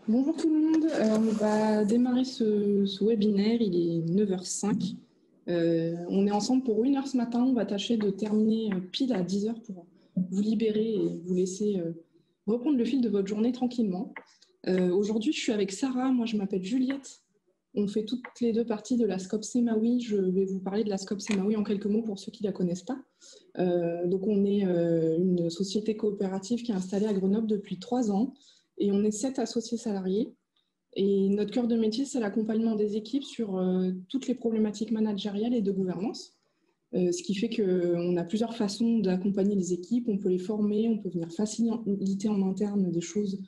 Bonjour tout le monde. On va démarrer ce webinaire, il est 9h05. On est ensemble pour 1 heure ce matin. On va tâcher de terminer pile à 10h pour vous libérer et vous laisser reprendre le fil de votre journée tranquillement. Aujourd'hui, je suis avec Sarah, moi je m'appelle Juliette. On fait toutes les deux partie de la SCOP Semawi. Je vais vous parler de la SCOP Semawi en quelques mots pour ceux qui ne la connaissent pas. Donc on est une société coopérative qui est installée à Grenoble depuis 3 ans. Et on est 7 associés salariés. Et notre cœur de métier, c'est l'accompagnement des équipes sur toutes les problématiques managériales et de gouvernance. Ce qui fait qu'on a plusieurs façons d'accompagner les équipes. On peut les former, on peut venir faciliter en interne des choses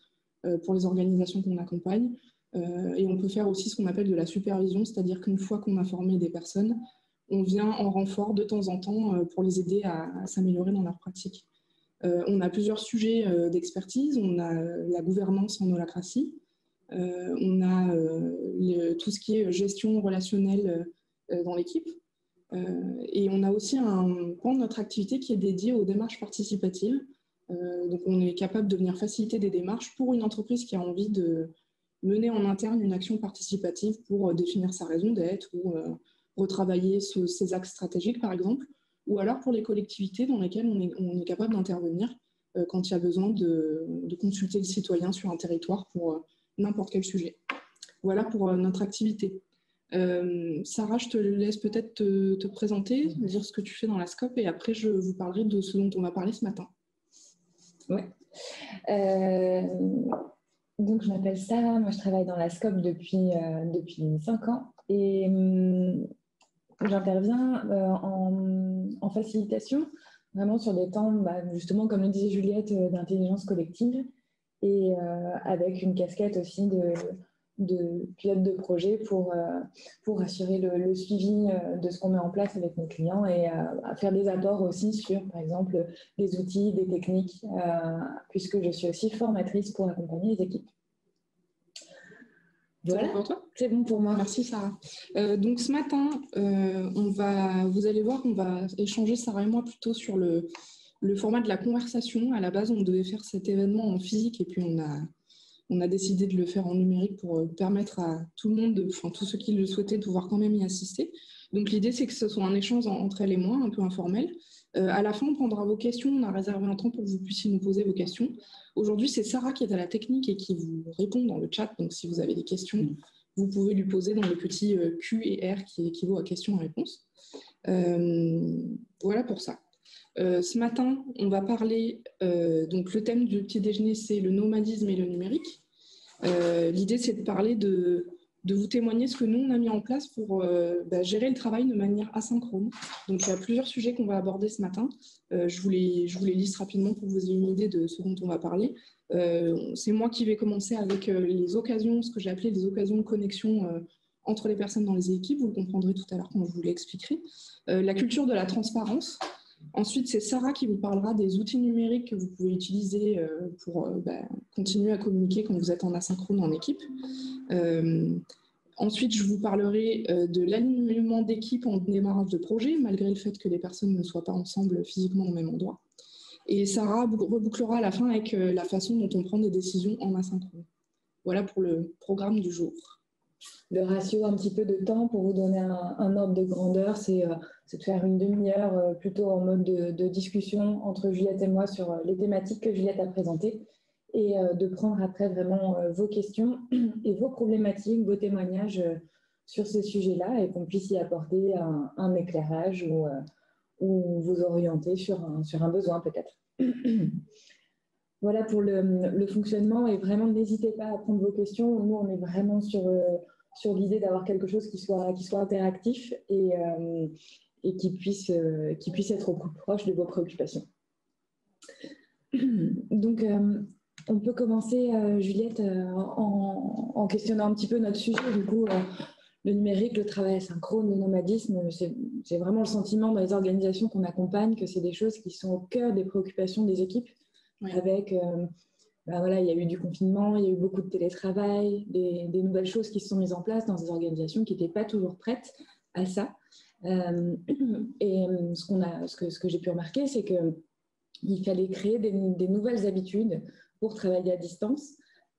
pour les organisations qu'on accompagne. Et on peut faire aussi ce qu'on appelle de la supervision, c'est-à-dire qu'une fois qu'on a formé des personnes, on vient en renfort de temps en temps pour les aider à s'améliorer dans leur pratique. On a plusieurs sujets d'expertise. On a la gouvernance en holacratie. On a tout ce qui est gestion relationnelle dans l'équipe. Et on a aussi un pan de notre activité qui est dédié aux démarches participatives. Donc on est capable de venir faciliter des démarches pour une entreprise qui a envie de mener en interne une action participative pour définir sa raison d'être ou retravailler ses axes stratégiques, par exemple, ou alors pour les collectivités dans lesquelles on est capable d'intervenir quand il y a besoin de consulter le citoyen sur un territoire pour n'importe quel sujet. Voilà pour notre activité. Sarah, je te laisse peut-être te présenter, dire ce que tu fais dans la SCOP et après je vous parlerai de ce dont on va parler ce matin. Oui. Donc, je m'appelle Sarah, moi je travaille dans la SCOP depuis 5 ans et j'interviens en facilitation, vraiment sur des temps, justement comme le disait Juliette, d'intelligence collective et avec une casquette aussi de pilote de projet pour assurer le suivi de ce qu'on met en place avec nos clients et à faire des apports aussi sur, par exemple, des outils, des techniques, puisque je suis aussi formatrice pour accompagner les équipes. Voilà. C'est bon pour toi ? C'est bon pour moi. Merci Sarah. Donc ce matin, vous allez voir qu'on va échanger, Sarah et moi, plutôt sur le format de la conversation. À la base, on devait faire cet événement en physique et puis on a décidé de le faire en numérique pour permettre à tout le monde, enfin tous ceux qui le souhaitaient, de pouvoir quand même y assister. Donc l'idée, c'est que ce soit un échange entre elle et moi, un peu informel. À la fin, on prendra vos questions. On a réservé un temps pour que vous puissiez nous poser vos questions. Aujourd'hui, c'est Sarah qui est à la technique et qui vous répond dans le chat. Donc si vous avez des questions, vous pouvez lui poser dans le petit Q et R qui équivaut à questions-réponses. Voilà pour ça. Ce matin, on va parler, donc le thème du petit déjeuner, c'est le nomadisme et le numérique. L'idée, c'est de parler de vous témoigner ce que nous, on a mis en place pour gérer le travail de manière asynchrone. Donc, il y a plusieurs sujets qu'on va aborder ce matin. Je vous les liste rapidement pour que vous ayez une idée de ce dont on va parler. C'est moi qui vais commencer avec les occasions, ce que j'ai appelé les occasions de connexion entre les personnes dans les équipes. Vous le comprendrez tout à l'heure quand je vous l'expliquerai. La culture de la transparence. Ensuite, c'est Sarah qui vous parlera des outils numériques que vous pouvez utiliser pour continuer à communiquer quand vous êtes en asynchrone en équipe. Ensuite, je vous parlerai de l'alignement d'équipe en démarrage de projet, malgré le fait que les personnes ne soient pas ensemble physiquement au même endroit. Et Sarah rebouclera à la fin avec la façon dont on prend des décisions en asynchrone. Voilà pour le programme du jour. Le ratio un petit peu de temps, pour vous donner un ordre de grandeur, c'est de faire une demi-heure plutôt en mode de discussion entre Juliette et moi sur les thématiques que Juliette a présentées et de prendre après vraiment vos questions et vos problématiques, vos témoignages sur ces sujets-là et qu'on puisse y apporter un éclairage ou vous orienter sur un besoin peut-être. Voilà pour le fonctionnement et vraiment n'hésitez pas à prendre vos questions. Nous, on est vraiment sur l'idée d'avoir quelque chose qui soit interactif et qui puisse être au plus proche de vos préoccupations. Donc, on peut commencer, Juliette, en questionnant un petit peu notre sujet. Du coup, le numérique, le travail asynchrone, le nomadisme, c'est vraiment le sentiment dans les organisations qu'on accompagne que c'est des choses qui sont au cœur des préoccupations des équipes. Oui. Avec... voilà, il y a eu du confinement, il y a eu beaucoup de télétravail, des nouvelles choses qui se sont mises en place dans des organisations qui n'étaient pas toujours prêtes à ça. Et ce que j'ai pu remarquer, c'est qu'il fallait créer des nouvelles habitudes pour travailler à distance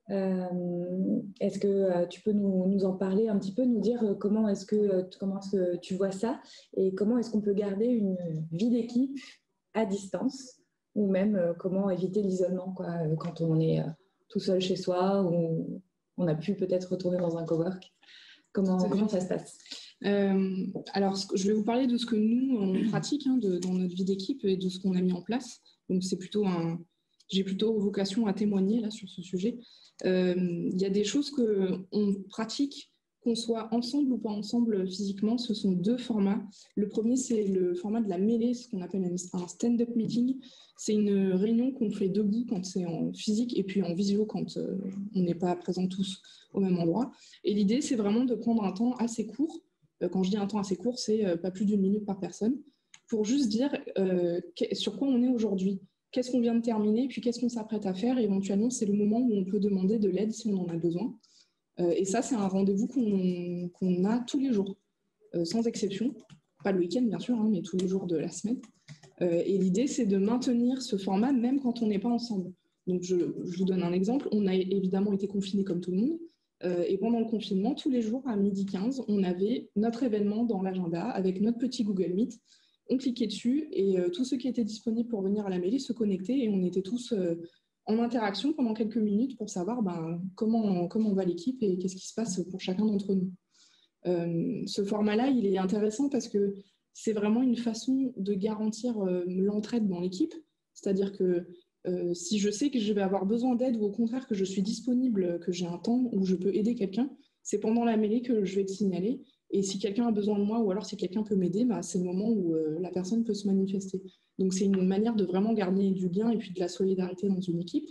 Est-ce que tu peux nous en parler un petit peu, nous dire comment est-ce que tu vois ça et comment est-ce qu'on peut garder une vie d'équipe à distance ou même comment éviter l'isolement quand on est tout seul chez soi ou on a pu peut-être retourner dans un cowork. Comment ça se passe? Alors, je vais vous parler de ce que nous, on pratique dans notre vie d'équipe et de ce qu'on a mis en place. Donc, j'ai plutôt vocation à témoigner là, sur ce sujet. Il y a des choses qu'on pratique, qu'on soit ensemble ou pas ensemble physiquement. Ce sont deux formats. Le premier, c'est le format de la mêlée, ce qu'on appelle un stand-up meeting. C'est une réunion qu'on fait debout quand c'est en physique et puis en visio quand on n'est pas présents tous au même endroit. Et l'idée, c'est vraiment de prendre un temps assez court. Quand je dis un temps assez court, c'est pas plus d'1 minute par personne, pour juste dire sur quoi on est aujourd'hui, qu'est-ce qu'on vient de terminer, puis qu'est-ce qu'on s'apprête à faire. Éventuellement, c'est le moment où on peut demander de l'aide si on en a besoin. Et ça, c'est un rendez-vous qu'on a tous les jours, sans exception. Pas le week-end, bien sûr, mais tous les jours de la semaine. Et l'idée, c'est de maintenir ce format même quand on n'est pas ensemble. Donc, je vous donne un exemple. On a évidemment été confinés comme tout le monde. Et pendant le confinement, tous les jours à 12h15, on avait notre événement dans l'agenda avec notre petit Google Meet. On cliquait dessus et tous ceux qui étaient disponibles pour venir à la mairie se connectaient et on était tous en interaction pendant quelques minutes pour savoir comment va l'équipe et qu'est-ce qui se passe pour chacun d'entre nous. Ce format-là, il est intéressant parce que c'est vraiment une façon de garantir l'entraide dans l'équipe. C'est-à-dire que si je sais que je vais avoir besoin d'aide ou au contraire que je suis disponible, que j'ai un temps où je peux aider quelqu'un, c'est pendant la mêlée que je vais te signaler. Et si quelqu'un a besoin de moi ou alors si quelqu'un peut m'aider, c'est le moment où la personne peut se manifester. Donc c'est une manière de vraiment garder du lien et puis de la solidarité dans une équipe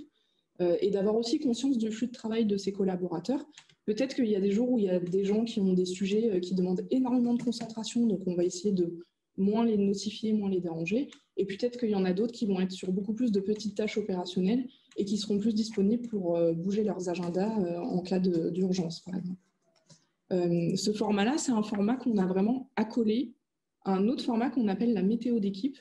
et d'avoir aussi conscience du flux de travail de ses collaborateurs. Peut-être qu'il y a des jours où il y a des gens qui ont des sujets qui demandent énormément de concentration, donc on va essayer de moins les notifier, moins les déranger. Et peut-être qu'il y en a d'autres qui vont être sur beaucoup plus de petites tâches opérationnelles et qui seront plus disponibles pour bouger leurs agendas en cas d'urgence, par exemple. Ce format-là, c'est un format qu'on a vraiment accolé à un autre format qu'on appelle la météo d'équipe.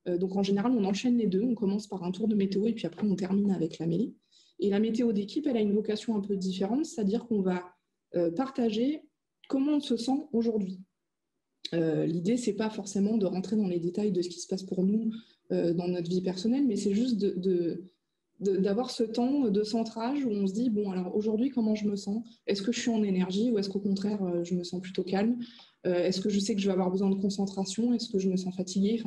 Donc en général, on enchaîne les deux. On commence par un tour de météo et puis après, on termine avec la mêlée. Et la météo d'équipe, elle a une vocation un peu différente, c'est-à-dire qu'on va partager comment on se sent aujourd'hui. L'idée, c'est pas forcément de rentrer dans les détails de ce qui se passe pour nous dans notre vie personnelle, mais c'est juste d'avoir ce temps de centrage où on se dit, bon, alors aujourd'hui, comment je me sens? Est-ce que je suis en énergie ou est-ce qu'au contraire, je me sens plutôt calme? Est-ce que je sais que je vais avoir besoin de concentration? Est-ce que je me sens fatiguée?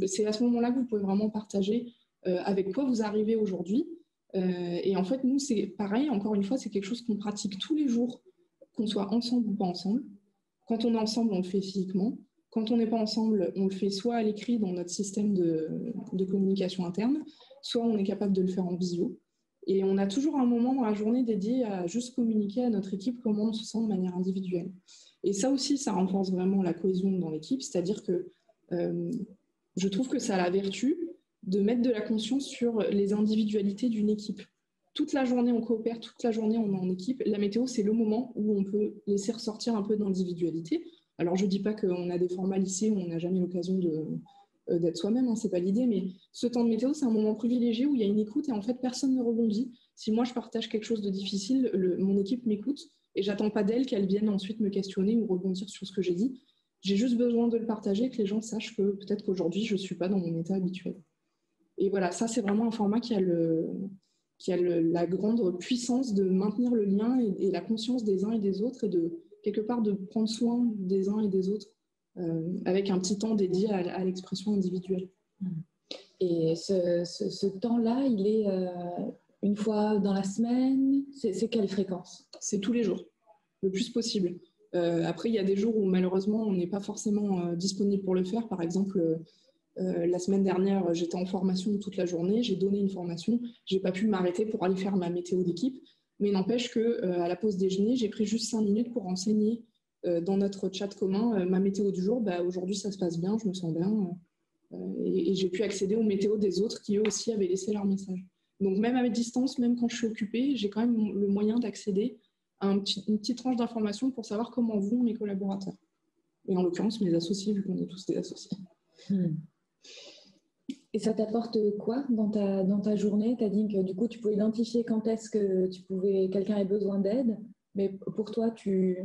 C'est à ce moment-là que vous pouvez vraiment partager avec quoi vous arrivez aujourd'hui. Et en fait, nous, c'est pareil, encore une fois, c'est quelque chose qu'on pratique tous les jours, qu'on soit ensemble ou pas ensemble. Quand on est ensemble, on le fait physiquement. Quand on n'est pas ensemble, on le fait soit à l'écrit dans notre système de communication interne, soit on est capable de le faire en visio. Et on a toujours un moment dans la journée dédié à juste communiquer à notre équipe comment on se sent de manière individuelle. Et ça aussi, ça renforce vraiment la cohésion dans l'équipe, c'est-à-dire que je trouve que ça a la vertu de mettre de la conscience sur les individualités d'une équipe. Toute la journée, on coopère, toute la journée, on est en équipe. La météo, c'est le moment où on peut laisser ressortir un peu d'individualité. Alors, je ne dis pas qu'on a des formats lycées où on n'a jamais l'occasion d'être soi-même, ce n'est pas l'idée, mais ce temps de météo, c'est un moment privilégié où il y a une écoute et en fait, personne ne rebondit. Si moi, je partage quelque chose de difficile, mon équipe m'écoute et j'attends pas d'elle qu'elle vienne ensuite me questionner ou rebondir sur ce que j'ai dit. J'ai juste besoin de le partager, que les gens sachent que peut-être qu'aujourd'hui, je ne suis pas dans mon état habituel. Et voilà, ça, c'est vraiment un format qui a la grande puissance de maintenir le lien et la conscience des uns et des autres et de, quelque part, de prendre soin des uns et des autres avec un petit temps dédié à l'expression individuelle. Et ce temps-là, il est une fois dans la semaine? C'est quelle fréquence? C'est tous les jours, le plus possible. Après, il y a des jours où malheureusement, on n'est pas forcément disponible pour le faire. Par exemple, la semaine dernière, j'étais en formation toute la journée, j'ai donné une formation, je n'ai pas pu m'arrêter pour aller faire ma météo d'équipe, mais n'empêche qu'à la pause déjeuner, j'ai pris juste 5 minutes pour renseigner dans notre chat commun ma météo du jour. Aujourd'hui, ça se passe bien, je me sens bien, et j'ai pu accéder aux météos des autres qui, eux aussi, avaient laissé leur message. Donc même à distance, même quand je suis occupée, j'ai quand même le moyen d'accéder à une petite tranche d'informations pour savoir comment vont mes collaborateurs. Et en l'occurrence, mes associés, vu qu'on est tous des associés. Et ça t'apporte quoi dans ta journée? Tu as dit que du coup, tu pouvais identifier quand est-ce que quelqu'un ait besoin d'aide, mais pour toi, tu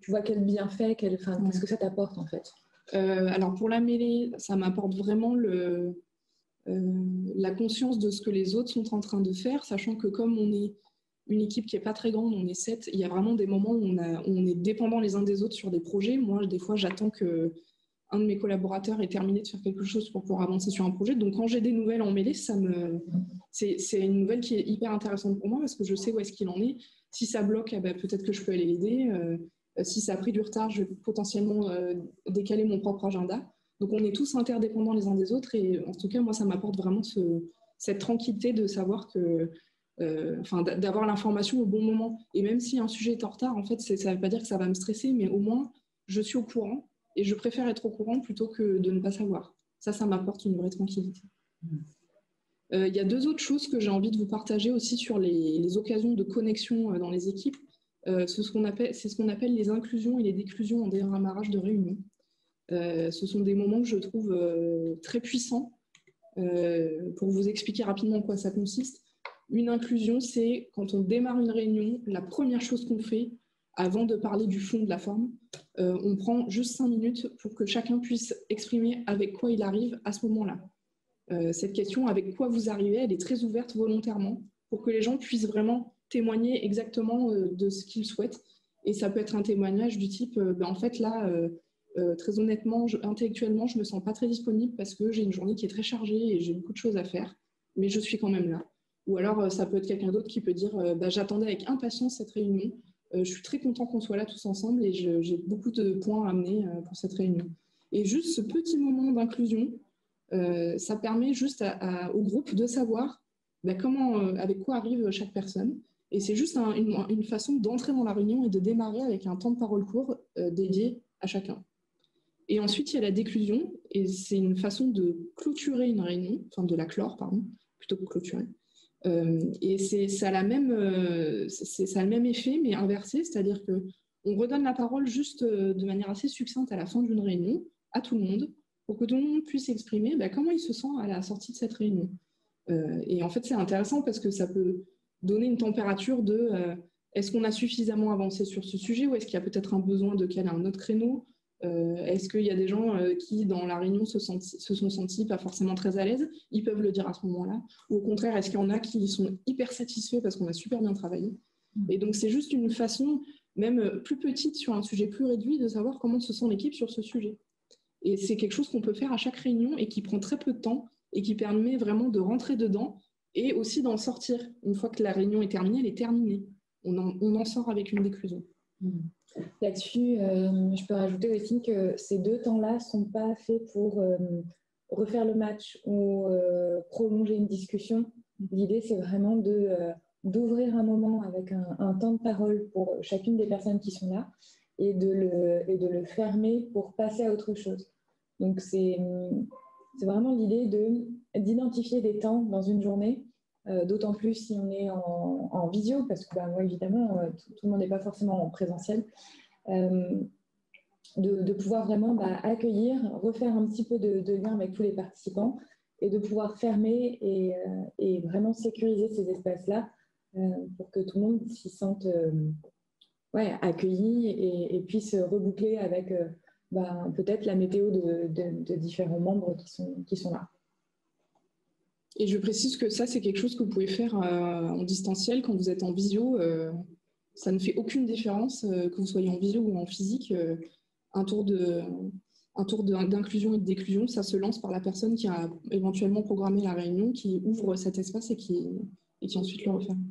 vois quel bienfait, qu'est-ce que ça t'apporte en fait? Alors pour la mêlée, ça m'apporte vraiment la conscience de ce que les autres sont en train de faire, sachant que comme on est une équipe qui n'est pas très grande, on est 7, il y a vraiment des moments où on est dépendants les uns des autres sur des projets. Moi, des fois, j'attends que un de mes collaborateurs ait terminé de faire quelque chose pour pouvoir avancer sur un projet. Donc quand j'ai des nouvelles en mêlée, c'est une nouvelle qui est hyper intéressante pour moi parce que je sais où est-ce qu'il en est. Si ça bloque, peut-être que je peux aller l'aider. Si ça a pris du retard, je vais potentiellement décaler mon propre agenda. Donc on est tous interdépendants les uns des autres et en tout cas, moi, ça m'apporte vraiment cette tranquillité de savoir que d'avoir l'information au bon moment. Et même si un sujet est en retard, en fait, ça ne veut pas dire que ça va me stresser, mais au moins, je suis au courant et je préfère être au courant plutôt que de ne pas savoir. Ça m'apporte une vraie tranquillité. Il y a 2 autres choses que j'ai envie de vous partager aussi sur les occasions de connexion dans les équipes. C'est ce qu'on appelle les inclusions et les déclusions en démarrage de réunion. Ce sont des moments que je trouve très puissants. Pour vous expliquer rapidement en quoi ça consiste, une inclusion, c'est quand on démarre une réunion, la première chose qu'on fait, avant de parler du fond de la forme, on prend juste 5 minutes pour que chacun puisse exprimer avec quoi il arrive à ce moment-là. Cette question, avec quoi vous arrivez, elle est très ouverte volontairement pour que les gens puissent vraiment témoigner exactement de ce qu'ils souhaitent. Et ça peut être un témoignage du type, en fait, là, très honnêtement, intellectuellement, je ne me sens pas très disponible parce que j'ai une journée qui est très chargée et j'ai beaucoup de choses à faire, mais je suis quand même là. Ou alors, ça peut être quelqu'un d'autre qui peut dire, j'attendais avec impatience cette réunion, je suis très content qu'on soit là tous ensemble et j'ai beaucoup de points à amener pour cette réunion. Et juste ce petit moment d'inclusion, ça permet juste au groupe de savoir avec quoi arrive chaque personne. Et c'est juste une façon d'entrer dans la réunion et de démarrer avec un temps de parole court dédié à chacun. Et ensuite, il y a la déclusion, et c'est une façon de clôturer une réunion, enfin de la clore, pardon, plutôt que clôturer. Et ça a le même effet, mais inversé, c'est-à-dire qu'on redonne la parole juste de manière assez succincte à la fin d'une réunion, à tout le monde, pour que tout le monde puisse exprimer comment il se sent à la sortie de cette réunion. Et en fait, c'est intéressant parce que ça peut donner une température de est-ce qu'on a suffisamment avancé sur ce sujet ou est-ce qu'il y a peut-être un besoin de caler un autre créneau. Est-ce qu'il y a des gens qui, dans la réunion, se sont sentis pas forcément très à l'aise? Ils peuvent le dire à ce moment-là. Ou au contraire, est-ce qu'il y en a qui sont hyper satisfaits parce qu'on a super bien travaillé? Et donc, c'est juste une façon, même plus petite sur un sujet plus réduit, de savoir comment se sent l'équipe sur ce sujet. Et c'est quelque chose qu'on peut faire à chaque réunion et qui prend très peu de temps et qui permet vraiment de rentrer dedans et aussi d'en sortir. Une fois que la réunion est terminée, elle est terminée. On en sort avec une déclusion. Là-dessus, je peux rajouter aussi que ces 2 temps-là ne sont pas faits pour refaire le match ou prolonger une discussion. L'idée, c'est vraiment d'ouvrir un moment avec un temps de parole pour chacune des personnes qui sont là et de le fermer pour passer à autre chose. Donc, c'est vraiment l'idée d'identifier des temps dans une journée, d'autant plus si on est en visio, parce que moi, évidemment, tout le monde n'est pas forcément en présentiel, de pouvoir vraiment accueillir, refaire un petit peu de lien avec tous les participants et de pouvoir fermer et vraiment sécuriser ces espaces-là pour que tout le monde s'y sente accueilli et puisse reboucler avec peut-être la météo de différents membres qui sont là. Et je précise que ça, c'est quelque chose que vous pouvez faire en distanciel quand vous êtes en visio. Ça ne fait aucune différence que vous soyez en visio ou en physique. Un tour d'inclusion et de déclusion, ça se lance par la personne qui a éventuellement programmé la réunion, qui ouvre cet espace et qui ensuite le referme.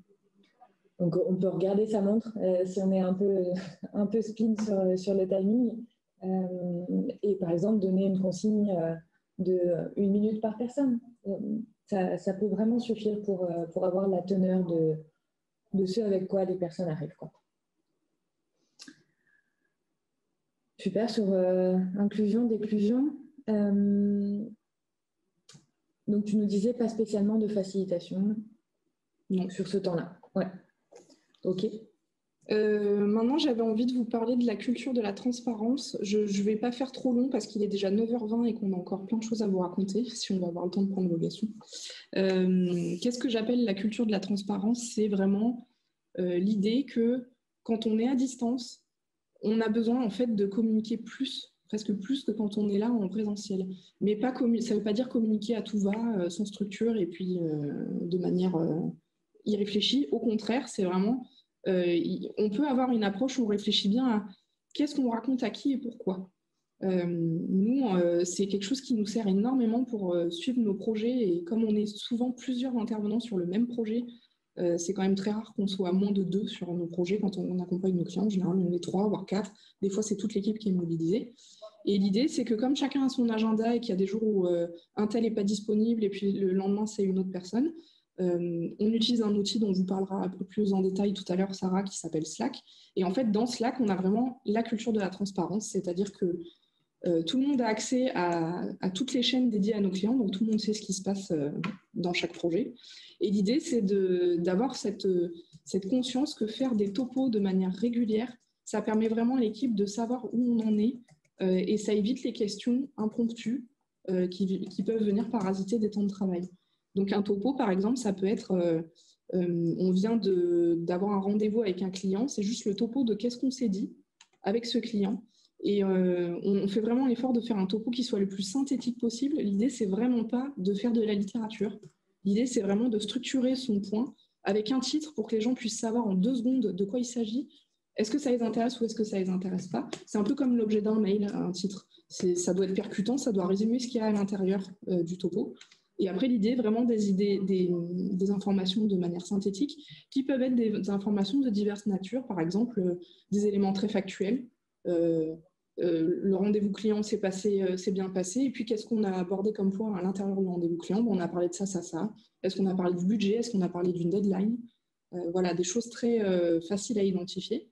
Donc, on peut regarder sa montre si on est un peu speed sur le timing et par exemple donner une consigne de 1 minute par personne. Ça peut vraiment suffire pour avoir la teneur de ce avec quoi les personnes arrivent, quoi. Super, sur inclusion, déclusion. Donc, tu nous disais pas spécialement de facilitation sur ce temps-là. Ouais. Ok. Maintenant, j'avais envie de vous parler de la culture de la transparence. Je ne vais pas faire trop long parce qu'il est déjà 9h20 et qu'on a encore plein de choses à vous raconter, si on va avoir le temps de prendre vos questions. Qu'est-ce que j'appelle la culture de la transparence? C'est vraiment l'idée que quand on est à distance, on a besoin en fait de communiquer plus, presque plus que quand on est là en présentiel. Mais pas ça ne veut pas dire communiquer à tout va, sans structure et puis de manière irréfléchie. Au contraire, c'est vraiment on peut avoir une approche où on réfléchit bien à qu'est-ce qu'on raconte à qui et pourquoi. Nous, c'est quelque chose qui nous sert énormément pour suivre nos projets et comme on est souvent plusieurs intervenants sur le même projet, c'est quand même très rare qu'on soit moins de 2 sur nos projets quand on accompagne nos clients. En général, on est 3, voire 4. Des fois, c'est toute l'équipe qui est mobilisée. Et l'idée, c'est que comme chacun a son agenda et qu'il y a des jours où un tel n'est pas disponible et puis le lendemain, c'est une autre personne, on utilise un outil dont vous parlera un peu plus en détail tout à l'heure, Sarah, qui s'appelle Slack. Et en fait, dans Slack, on a vraiment la culture de la transparence, c'est-à-dire que tout le monde a accès à toutes les chaînes dédiées à nos clients, donc tout le monde sait ce qui se passe dans chaque projet. Et l'idée, c'est d'avoir cette conscience que faire des topos de manière régulière, ça permet vraiment à l'équipe de savoir où on en est et ça évite les questions impromptues qui peuvent venir parasiter des temps de travail. Donc un topo, par exemple, ça peut être, on vient d'avoir un rendez-vous avec un client, c'est juste le topo de qu'est-ce qu'on s'est dit avec ce client. Et on fait vraiment l'effort de faire un topo qui soit le plus synthétique possible. L'idée, c'est vraiment pas de faire de la littérature. L'idée, c'est vraiment de structurer son point avec un titre pour que les gens puissent savoir en 2 secondes de quoi il s'agit. Est-ce que ça les intéresse ou est-ce que ça les intéresse pas? C'est un peu comme l'objet d'un mail, un titre. Ça doit être percutant, ça doit résumer ce qu'il y a à l'intérieur du topo. Et après, l'idée, vraiment des informations de manière synthétique qui peuvent être des informations de diverses natures, par exemple des éléments très factuels. Le rendez-vous client s'est bien passé, et puis qu'est-ce qu'on a abordé comme point à l'intérieur du rendez-vous client? Bon, on a parlé de ça, ça, ça. Est-ce qu'on a parlé du budget? Est-ce qu'on a parlé d'une deadline? Voilà, des choses très faciles à identifier.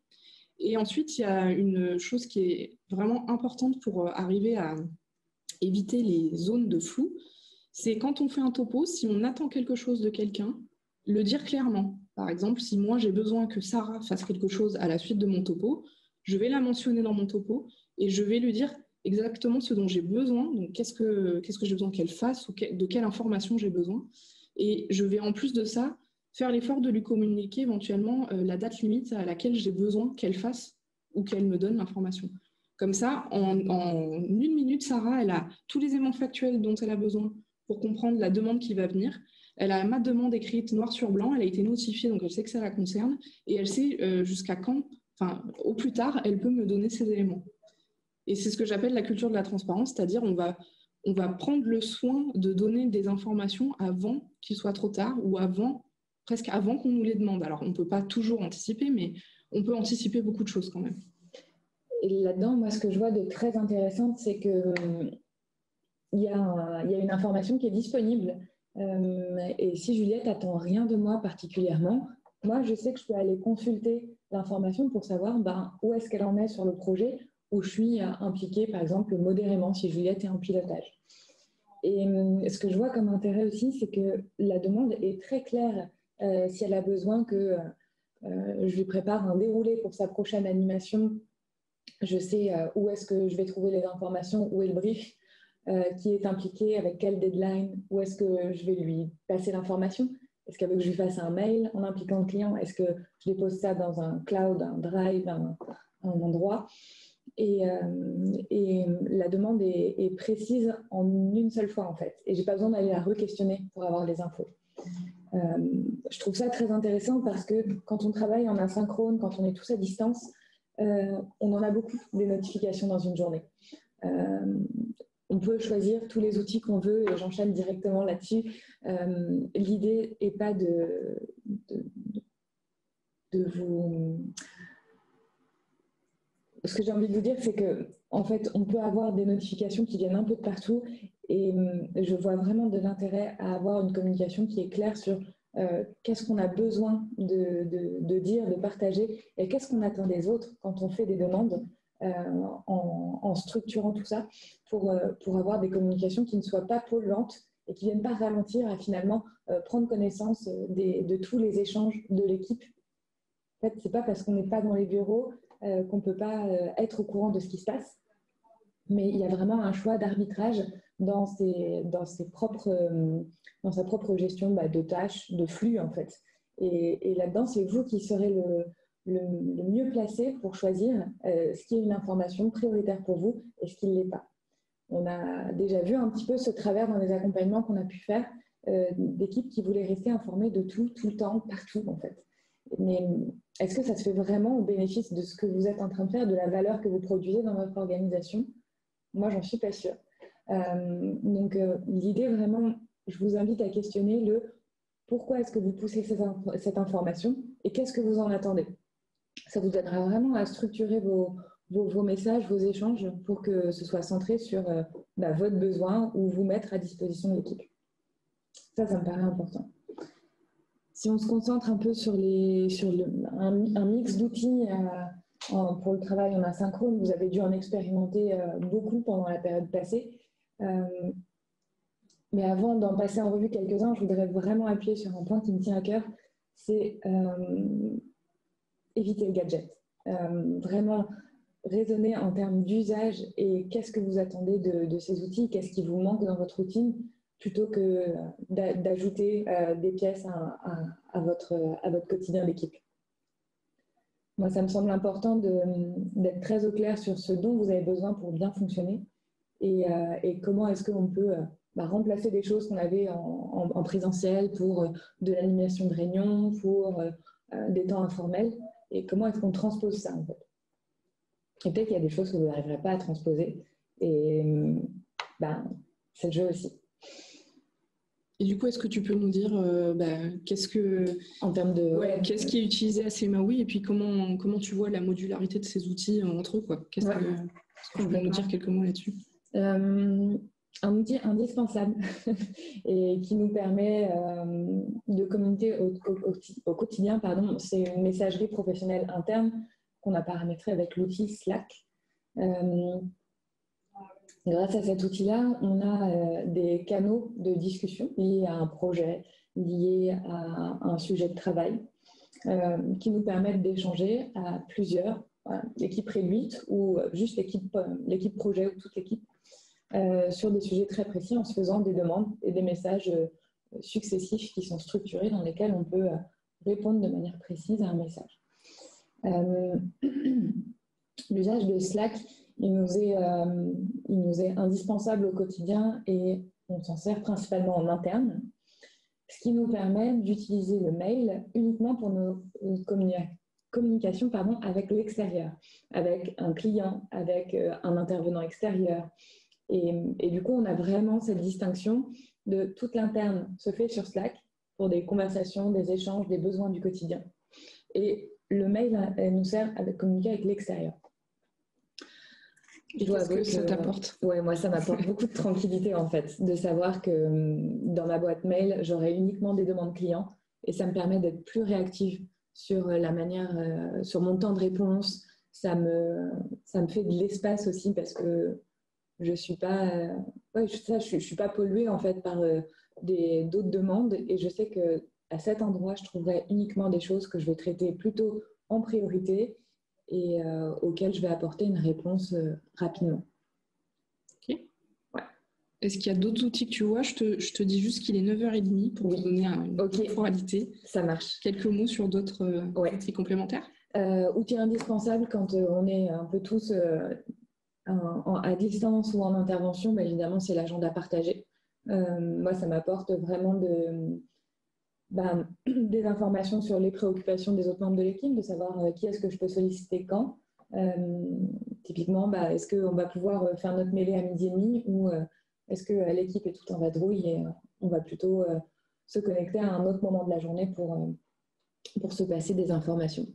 Et ensuite, il y a une chose qui est vraiment importante pour arriver à éviter les zones de flou, c'est quand on fait un topo, si on attend quelque chose de quelqu'un, le dire clairement. Par exemple, si moi j'ai besoin que Sarah fasse quelque chose à la suite de mon topo, je vais la mentionner dans mon topo et je vais lui dire exactement ce dont j'ai besoin, donc qu'est-ce que j'ai besoin qu'elle fasse ou de quelle information j'ai besoin. Et je vais en plus de ça faire l'effort de lui communiquer éventuellement la date limite à laquelle j'ai besoin qu'elle fasse ou qu'elle me donne l'information. Comme ça, en 1 minute, Sarah, elle a tous les éléments factuels dont elle a besoin pour comprendre la demande qui va venir. Elle a ma demande écrite noir sur blanc, elle a été notifiée, donc elle sait que ça la concerne, et elle sait jusqu'à quand, enfin au plus tard, elle peut me donner ces éléments. Et c'est ce que j'appelle la culture de la transparence, c'est-à-dire on va prendre le soin de donner des informations avant qu'il soit trop tard ou presque avant qu'on nous les demande. Alors on ne peut pas toujours anticiper, mais on peut anticiper beaucoup de choses quand même. Et là-dedans, moi, ce que je vois de très intéressant, c'est que il y a une information qui est disponible. Et si Juliette attend rien de moi particulièrement, moi, je sais que je peux aller consulter l'information pour savoir où est-ce qu'elle en est sur le projet, où je suis impliquée, par exemple, modérément, si Juliette est en pilotage. Et ce que je vois comme intérêt aussi, c'est que la demande est très claire. Si elle a besoin que je lui prépare un déroulé pour sa prochaine animation, je sais où est-ce que je vais trouver les informations, où est le brief, qui est impliqué, avec quelle deadline, où est-ce que je vais lui passer l'information. Est-ce qu'elle veut que je lui fasse un mail en impliquant le client? Est-ce que je dépose ça dans un cloud, un drive, un endroit? Et la demande est précise en une seule fois, en fait. Et je n'ai pas besoin d'aller la re-questionner pour avoir les infos. Je trouve ça très intéressant parce que quand on travaille en asynchrone, quand on est tous à distance, on en a beaucoup des notifications dans une journée. On peut choisir tous les outils qu'on veut et j'enchaîne directement là-dessus. L'idée n'est pas de vous... Ce que j'ai envie de vous dire, c'est qu'en fait, on peut avoir des notifications qui viennent un peu de partout et je vois vraiment de l'intérêt à avoir une communication qui est claire sur qu'est-ce qu'on a besoin de dire, de partager et qu'est-ce qu'on attend des autres quand on fait des demandes en structurant tout ça pour avoir des communications qui ne soient pas polluantes et qui ne viennent pas ralentir à finalement prendre connaissance de tous les échanges de l'équipe En fait, ce n'est pas parce qu'on n'est pas dans les bureaux qu'on ne peut pas être au courant de ce qui se passe. Mais il y a vraiment un choix d'arbitrage dans sa propre gestion de tâches, de flux en fait. Et là-dedans, c'est vous qui serez le mieux placé pour choisir ce qui est une information prioritaire pour vous et ce qui ne l'est pas. On a déjà vu un petit peu ce travers dans les accompagnements qu'on a pu faire d'équipes qui voulaient rester informées de tout, tout le temps, partout en fait. Mais est-ce que ça se fait vraiment au bénéfice de ce que vous êtes en train de faire, de la valeur que vous produisez dans votre organisation? Moi, j'en suis pas sûre. Donc, l'idée vraiment, je vous invite à questionner pourquoi est-ce que vous poussez cette information et qu'est-ce que vous en attendez. Ça vous aidera vraiment à structurer vos messages, vos échanges pour que ce soit centré sur votre besoin ou vous mettre à disposition de l'équipe. Ça me paraît important. Si on se concentre un peu sur un mix d'outils pour le travail en asynchrone, vous avez dû en expérimenter beaucoup pendant la période passée. Mais avant d'en passer en revue quelques-uns, je voudrais vraiment appuyer sur un point qui me tient à cœur, c'est éviter le gadget. Vraiment raisonner en termes d'usage et qu'est-ce que vous attendez de ces outils, qu'est-ce qui vous manque dans votre routine, plutôt que d'ajouter des pièces à votre quotidien d'équipe. Moi, ça me semble important d'être très au clair sur ce dont vous avez besoin pour bien fonctionner et comment est-ce qu'on peut remplacer des choses qu'on avait en présentiel pour de l'animation de réunion, pour des temps informels, et comment est-ce qu'on transpose ça en fait. Et peut-être qu'il y a des choses que vous n'arriverez pas à transposer, et c'est le jeu aussi. Et du coup, est-ce que tu peux nous dire qu'est-ce qui est utilisé à CMAOI et puis comment tu vois la modularité de ces outils entre eux, quoi. Est-ce que tu peux nous dire quelques mots là-dessus? Un outil indispensable et qui nous permet de communiquer au quotidien, c'est une messagerie professionnelle interne qu'on a paramétrée avec l'outil Slack. Grâce à cet outil-là, on a des canaux de discussion liés à un projet, liés à un sujet de travail, qui nous permettent d'échanger à plusieurs, l'équipe réduite ou juste l'équipe projet ou toute l'équipe, sur des sujets très précis en se faisant des demandes et des messages successifs qui sont structurés dans lesquels on peut répondre de manière précise à un message. L'usage de Slack, il nous est indispensable au quotidien et on s'en sert principalement en interne, ce qui nous permet d'utiliser le mail uniquement pour nos communications avec l'extérieur, avec un client, avec un intervenant extérieur. Et du coup, on a vraiment cette distinction de toute l'interne se fait sur Slack pour des conversations, des échanges, des besoins du quotidien. Et le mail, elle nous sert à communiquer avec l'extérieur. Qu'est-ce que ça t'apporte? Moi, ça m'apporte beaucoup de tranquillité, en fait, de savoir que dans ma boîte mail, j'aurai uniquement des demandes clients et ça me permet d'être plus réactive sur sur mon temps de réponse. Ça me fait de l'espace aussi parce que je suis pas, je suis pas polluée, en fait, par d'autres demandes et je sais qu'à cet endroit, je trouverai uniquement des choses que je vais traiter plutôt en priorité et auxquelles je vais apporter une réponse rapidement. Ok. Ouais. Est-ce qu'il y a d'autres outils que tu vois? Je te dis juste qu'il est 9h30 pour te donner une temporalité. Ça marche. Quelques mots sur d'autres outils complémentaires? Outils indispensables quand on est un peu tous à distance ou en intervention, évidemment, c'est l'agenda partagé. Moi, ça m'apporte vraiment des informations sur les préoccupations des autres membres de l'équipe, de savoir qui est-ce que je peux solliciter quand. Typiquement, est-ce qu'on va pouvoir faire notre mêlée à 12h30 ou est-ce que l'équipe est toute en vadrouille et on va plutôt se connecter à un autre moment de la journée pour se passer des informations.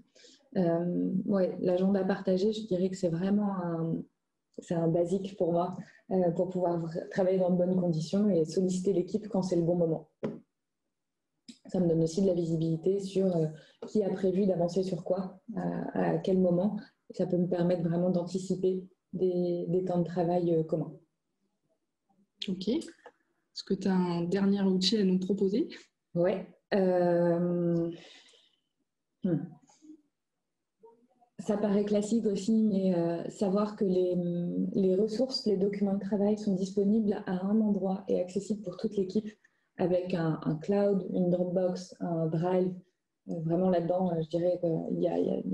L'agenda partagé, je dirais que c'est vraiment un basique pour moi pour pouvoir travailler dans de bonnes conditions et solliciter l'équipe quand c'est le bon moment. Ça me donne aussi de la visibilité sur qui a prévu d'avancer sur quoi, à quel moment. Ça peut me permettre vraiment d'anticiper des temps de travail communs. Ok. Est-ce que tu as un dernier outil à nous proposer? Oui. Ça paraît classique aussi, mais savoir que les ressources, les documents de travail sont disponibles à un endroit et accessibles pour toute l'équipe avec un cloud, une Dropbox, un Drive. Vraiment là-dedans, je dirais qu'il y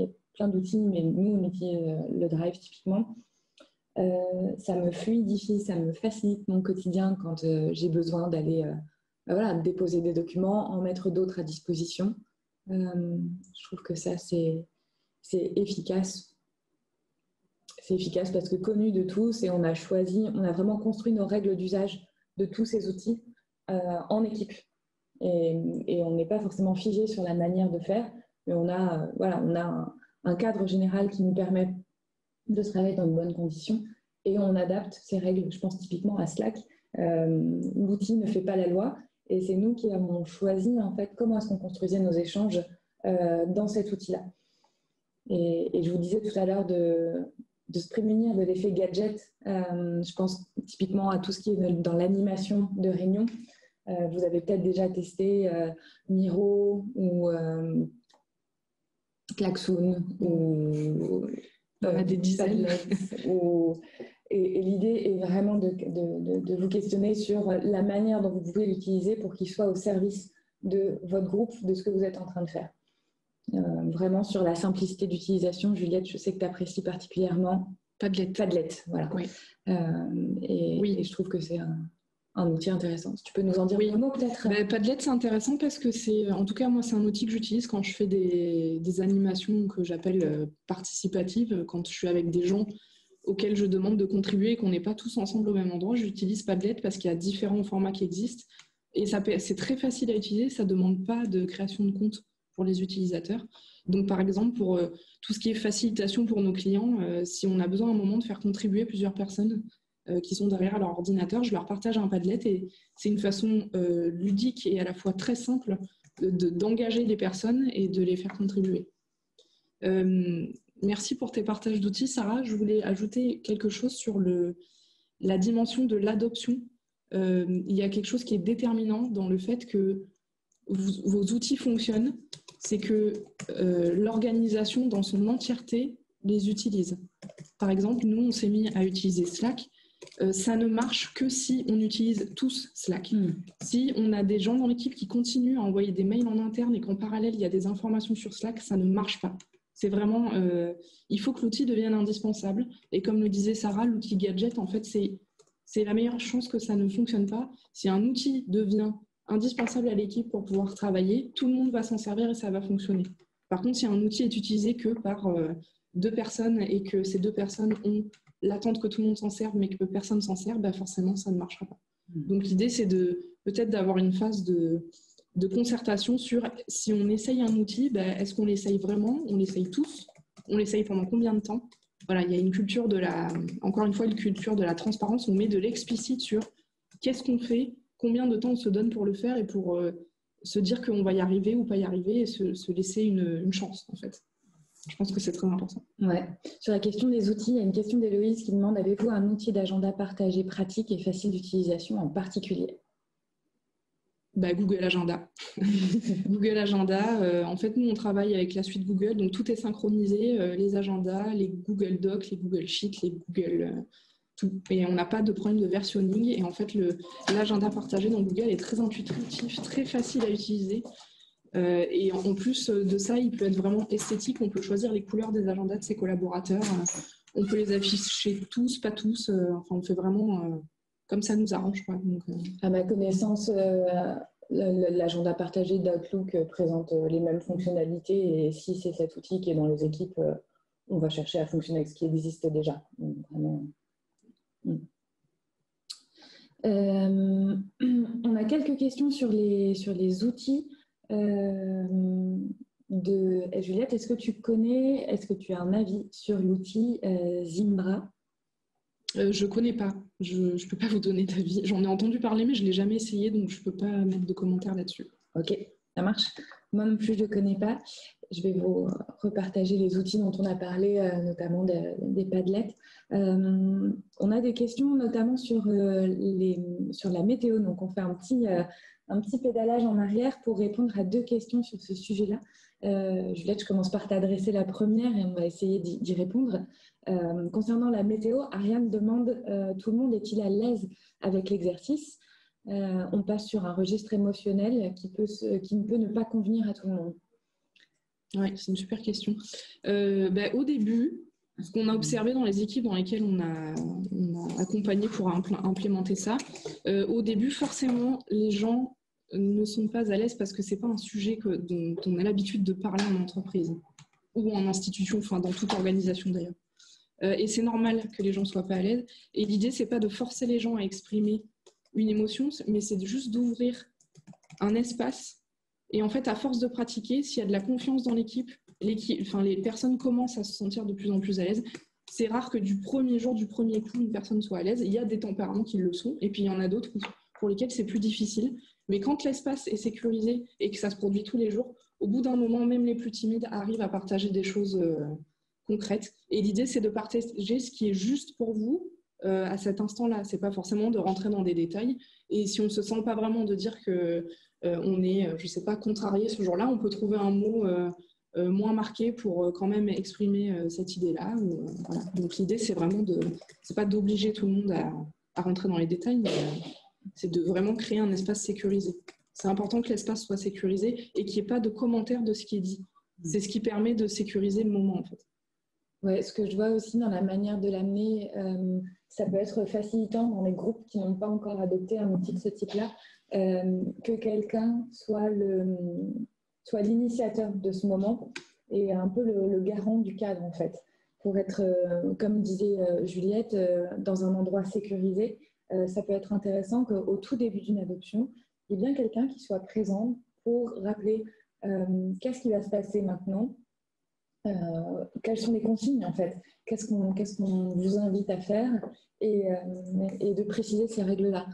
a plein d'outils, mais nous, on utilise le Drive typiquement. Ça me fluidifie, ça me facilite mon quotidien quand j'ai besoin d'aller voilà, déposer des documents, en mettre d'autres à disposition. Je trouve que ça, c'est efficace. C'est efficace parce que connu de tous et on a vraiment construit nos règles d'usage de tous ces outils en équipe. Et on n'est pas forcément figé sur la manière de faire, mais on a, un cadre général qui nous permet de travailler dans de bonnes conditions et on adapte ces règles. Je pense typiquement à Slack. L'outil ne fait pas la loi et c'est nous qui avons choisi en fait comment est-ce qu'on construisait nos échanges dans cet outil-là. Et je vous disais tout à l'heure de se prémunir de l'effet gadget. Je pense typiquement à tout ce qui est dans l'animation de réunion. Vous avez peut-être déjà testé Miro ou Klaxoon ou on a des dizaines. Et l'idée est vraiment de vous questionner sur la manière dont vous pouvez l'utiliser pour qu'il soit au service de votre groupe, de ce que vous êtes en train de faire. Vraiment sur la simplicité d'utilisation. Juliette, je sais que tu apprécies particulièrement Padlet, voilà. Oui. Et je trouve que c'est un outil intéressant. Tu peux nous en dire un mot peut-être? Padlet, c'est intéressant parce que en tout cas, moi, c'est un outil que j'utilise quand je fais des animations que j'appelle participatives, quand je suis avec des gens auxquels je demande de contribuer et qu'on n'est pas tous ensemble au même endroit. J'utilise Padlet parce qu'il y a différents formats qui existent et c'est très facile à utiliser. Ça ne demande pas de création de compte pour les utilisateurs. Donc, par exemple, pour tout ce qui est facilitation pour nos clients, si on a besoin à un moment de faire contribuer plusieurs personnes qui sont derrière leur ordinateur, je leur partage un Padlet et c'est une façon ludique et à la fois très simple d'engager les personnes et de les faire contribuer. Merci pour tes partages d'outils, Sarah. Je voulais ajouter quelque chose sur la dimension de l'adoption. Il y a quelque chose qui est déterminant dans le fait que vos outils fonctionnent, c'est que l'organisation dans son entièreté les utilise. Par exemple, nous, on s'est mis à utiliser Slack. Ça ne marche que si on utilise tous Slack. Si on a des gens dans l'équipe qui continuent à envoyer des mails en interne et qu'en parallèle, il y a des informations sur Slack, ça ne marche pas. C'est vraiment... il faut que l'outil devienne indispensable. Et comme le disait Sarah, l'outil gadget, en fait, c'est la meilleure chance que ça ne fonctionne pas. Si un outil devient indispensable à l'équipe pour pouvoir travailler, tout le monde va s'en servir et ça va fonctionner. Par contre, si un outil est utilisé que par 2 personnes et que ces 2 personnes ont l'attente que tout le monde s'en serve mais que personne s'en sert, forcément, ça ne marchera pas. Donc, l'idée, c'est peut-être d'avoir une phase de concertation sur si on essaye un outil, est-ce qu'on l'essaye vraiment? On l'essaye tous? On l'essaye pendant combien de temps? Voilà, il y a une culture encore une fois, une culture de la transparence. On met de l'explicite sur qu'est-ce qu'on fait, combien de temps on se donne pour le faire et pour se dire qu'on va y arriver ou pas y arriver et se laisser une chance, en fait. Je pense que c'est très important. Ouais. Sur la question des outils, il y a une question d'Héloïse qui demande: avez-vous un outil d'agenda partagé pratique et facile d'utilisation en particulier? Google Agenda. Google Agenda, en fait, nous, on travaille avec la suite Google, donc tout est synchronisé, les agendas, les Google Docs, les Google Sheets, les Google... tout. Et on n'a pas de problème de versionning. Et en fait, l'agenda partagé dans Google est très intuitif, très facile à utiliser. Et en plus de ça, il peut être vraiment esthétique. On peut choisir les couleurs des agendas de ses collaborateurs. On peut les afficher tous, pas tous. Enfin, on fait vraiment comme ça nous arrange, quoi. Donc, à ma connaissance, l'agenda partagé d'Outlook présente les mêmes fonctionnalités. Et si c'est cet outil qui est dans les équipes, on va chercher à fonctionner avec ce qui existe déjà. Donc, vraiment... on a quelques questions sur les outils. Juliette, est-ce que tu as un avis sur l'outil Zimbra? Je ne connais pas. Je ne peux pas vous donner d'avis. J'en ai entendu parler, mais je ne l'ai jamais essayé, donc je ne peux pas mettre de commentaires là-dessus. Ok, ça marche. Moi non plus, je ne connais pas. Je vais vous repartager les outils dont on a parlé, notamment des Padlets. On a des questions notamment sur la météo. Donc, on fait un petit pédalage en arrière pour répondre à 2 questions sur ce sujet-là. Juliette, je commence par t'adresser la première et on va essayer d'y répondre. Concernant la météo, Ariane demande tout le monde est-il à l'aise avec l'exercice? On passe sur un registre émotionnel qui ne peut ne pas convenir à tout le monde. Oui, c'est une super question. Au début, ce qu'on a observé dans les équipes dans lesquelles on a accompagné pour implémenter ça, au début, forcément, les gens ne sont pas à l'aise parce que ce n'est pas un sujet dont on a l'habitude de parler en entreprise ou en institution, enfin dans toute organisation d'ailleurs. Et c'est normal que les gens ne soient pas à l'aise. Et l'idée, ce n'est pas de forcer les gens à exprimer une émotion, mais c'est juste d'ouvrir un espace. Et en fait, à force de pratiquer, s'il y a de la confiance dans l'équipe, les personnes commencent à se sentir de plus en plus à l'aise. C'est rare que du premier jour, du premier coup, une personne soit à l'aise. Il y a des tempéraments qui le sont, et puis il y en a d'autres pour lesquels c'est plus difficile. Mais quand l'espace est sécurisé et que ça se produit tous les jours, au bout d'un moment, même les plus timides arrivent à partager des choses concrètes. Et l'idée, c'est de partager ce qui est juste pour vous à cet instant-là. C'est pas forcément de rentrer dans des détails. Et si on ne se sent pas vraiment de dire que on est, je sais pas, contrarié ce jour-là, on peut trouver un mot moins marqué pour quand même exprimer cette idée-là. Voilà. Donc l'idée, c'est vraiment c'est pas d'obliger tout le monde à rentrer dans les détails, mais c'est de vraiment créer un espace sécurisé. C'est important que l'espace soit sécurisé et qu'il n'y ait pas de commentaires de ce qui est dit. C'est ce qui permet de sécuriser le moment, en fait. Ouais, ce que je vois aussi dans la manière de l'amener, ça peut être facilitant dans les groupes qui n'ont pas encore adopté un outil de ce type-là, que quelqu'un soit l'initiateur de ce moment et un peu le garant du cadre, en fait, pour être, comme disait Juliette, dans un endroit sécurisé. Ça peut être intéressant qu'au tout début d'une adoption, il y ait bien quelqu'un qui soit présent pour rappeler qu'est-ce qui va se passer maintenant. Quelles sont les consignes en fait? Qu'est-ce qu'on vous invite à faire et de préciser ces règles-là.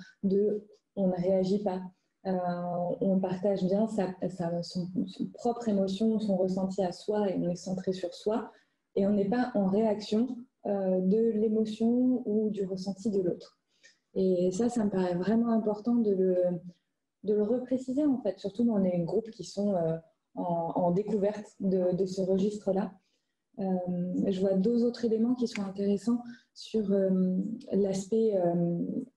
On ne réagit pas, on partage bien son propre émotion, son ressenti à soi et on est centré sur soi et on n'est pas en réaction de l'émotion ou du ressenti de l'autre. Et ça me paraît vraiment important de le repréciser en fait, surtout dans les groupes qui sont en découverte de ce registre-là. Je vois deux autres éléments qui sont intéressants sur l'aspect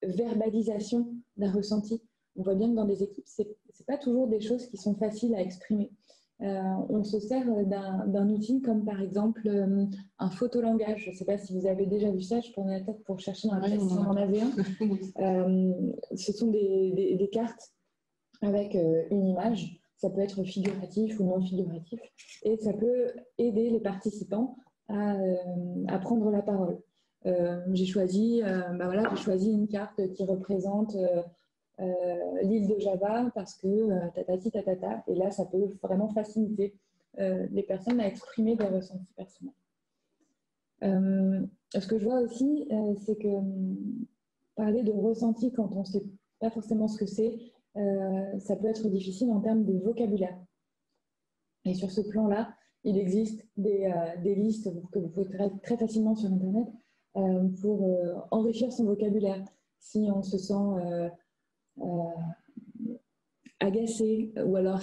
verbalisation d'un ressenti. On voit bien que dans des équipes, c'est pas toujours des choses qui sont faciles à exprimer. On se sert d'un outil comme par exemple un photolangage. Je ne sais pas si vous avez déjà vu ça, je tournais la tête pour chercher dans la presse si on en avait un. Ce sont des cartes avec une image. Ça peut être figuratif ou non figuratif, et ça peut aider les participants à prendre la parole. J'ai choisi une carte qui représente l'île de Java parce que tatati tatata, et là ça peut vraiment faciliter les personnes à exprimer des ressentis personnels. Ce que je vois aussi, c'est que parler de ressenti quand on ne sait pas forcément ce que c'est, ça peut être difficile en termes de vocabulaire. Et sur ce plan-là, il existe des listes que vous pouvez trouver très facilement sur Internet pour enrichir son vocabulaire. Si on se sent agacé, ou alors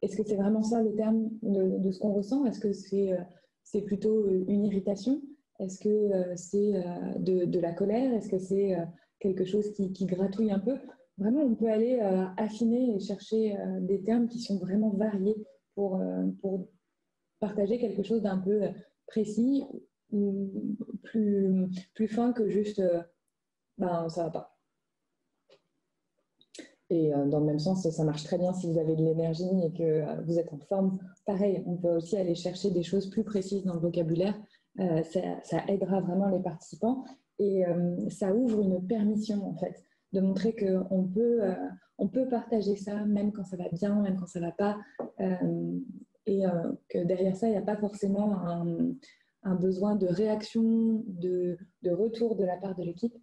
est-ce que c'est vraiment ça le terme de ce qu'on ressent? Est-ce que c'est plutôt une irritation? Est-ce que c'est de la colère? Est-ce que c'est quelque chose qui gratouille un peu? Vraiment, on peut aller affiner et chercher des termes qui sont vraiment variés pour partager quelque chose d'un peu précis ou plus fin que juste ça va pas. Et dans le même sens, ça marche très bien si vous avez de l'énergie et que vous êtes en forme. Pareil, on peut aussi aller chercher des choses plus précises dans le vocabulaire. Ça aidera vraiment les participants et ça ouvre une permission en fait, de montrer qu'on peut partager ça même quand ça va bien, même quand ça va pas, et que derrière ça, il n'y a pas forcément un besoin de réaction, de retour de la part de l'équipe.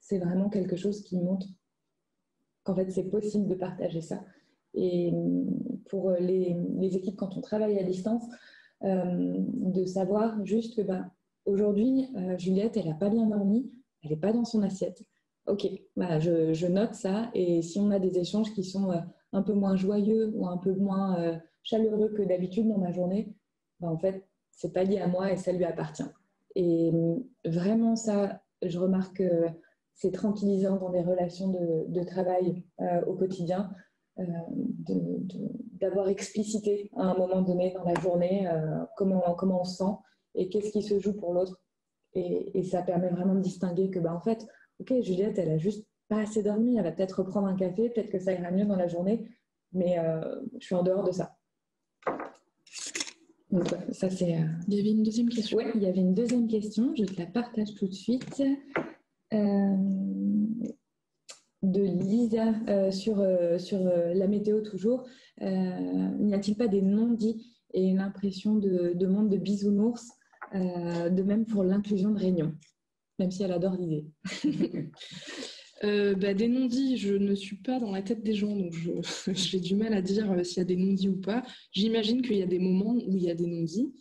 C'est vraiment quelque chose qui montre qu'en fait, c'est possible de partager ça. Et pour les équipes, quand on travaille à distance, de savoir juste que aujourd'hui, Juliette, elle n'a pas bien dormi, elle n'est pas dans son assiette. Ok, je note ça, et si on a des échanges qui sont un peu moins joyeux ou un peu moins chaleureux que d'habitude dans ma journée, ben, en fait, c'est pas lié à moi et ça lui appartient. Et vraiment, ça, je remarque que c'est tranquillisant dans des relations de travail au quotidien, d'avoir explicité à un moment donné dans la journée comment on se sent et qu'est-ce qui se joue pour l'autre. Et ça permet vraiment de distinguer que, bah, en fait, ok, Juliette, elle a juste pas assez dormi, elle va peut-être reprendre un café, peut-être que ça ira mieux dans la journée, mais je suis en dehors de ça. Donc, ça, c'est, Il y avait une deuxième question. Oui, il y avait une deuxième question, je te la partage tout de suite. De Lisa sur la météo toujours. N'y a-t-il pas des non-dits et une impression de monde de bisounours, de même pour l'inclusion de réunion, même si elle adore l'idée. Des non-dits, je ne suis pas dans la tête des gens, donc j'ai du mal à dire s'il y a des non-dits ou pas. J'imagine qu'il y a des moments où il y a des non-dits.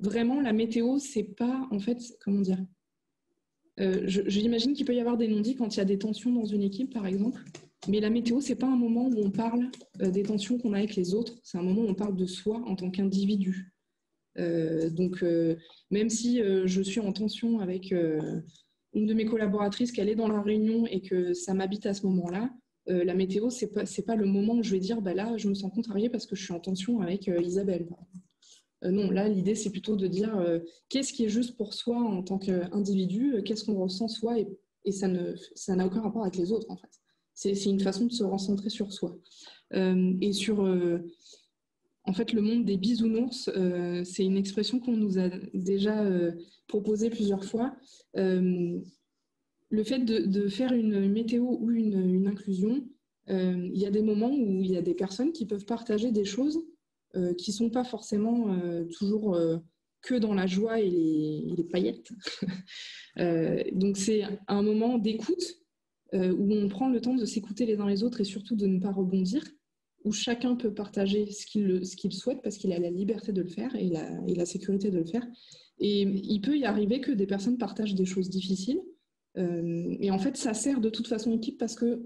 Vraiment, la météo, c'est pas, en fait, comment dire, j'imagine qu'il peut y avoir des non-dits quand il y a des tensions dans une équipe, par exemple. Mais la météo, c'est pas un moment où on parle des tensions qu'on a avec les autres. C'est un moment où on parle de soi en tant qu'individu. Donc, même si je suis en tension avec une de mes collaboratrices, qu'elle est dans la réunion et que ça m'habite à ce moment-là, la météo, c'est pas le moment où je vais dire, bah là, je me sens contrariée parce que je suis en tension avec Isabelle. Non, là, l'idée, c'est plutôt de dire qu'est-ce qui est juste pour soi en tant qu'individu, qu'est-ce qu'on ressent soi, et ça n'a aucun rapport avec les autres, en fait. C'est une façon de se recentrer sur soi. Et sur, en fait, le monde des bisounours, c'est une expression qu'on nous a déjà proposée plusieurs fois. Le fait de faire une météo ou une inclusion, il y a des moments où il y a des personnes qui peuvent partager des choses qui ne sont pas forcément toujours que dans la joie et les paillettes. Donc c'est un moment d'écoute où on prend le temps de s'écouter les uns les autres et surtout de ne pas rebondir, où chacun peut partager ce qu'il souhaite parce qu'il a la liberté de le faire et la sécurité de le faire. Et il peut y arriver que des personnes partagent des choses difficiles. Et en fait, ça sert de toute façon équipe parce que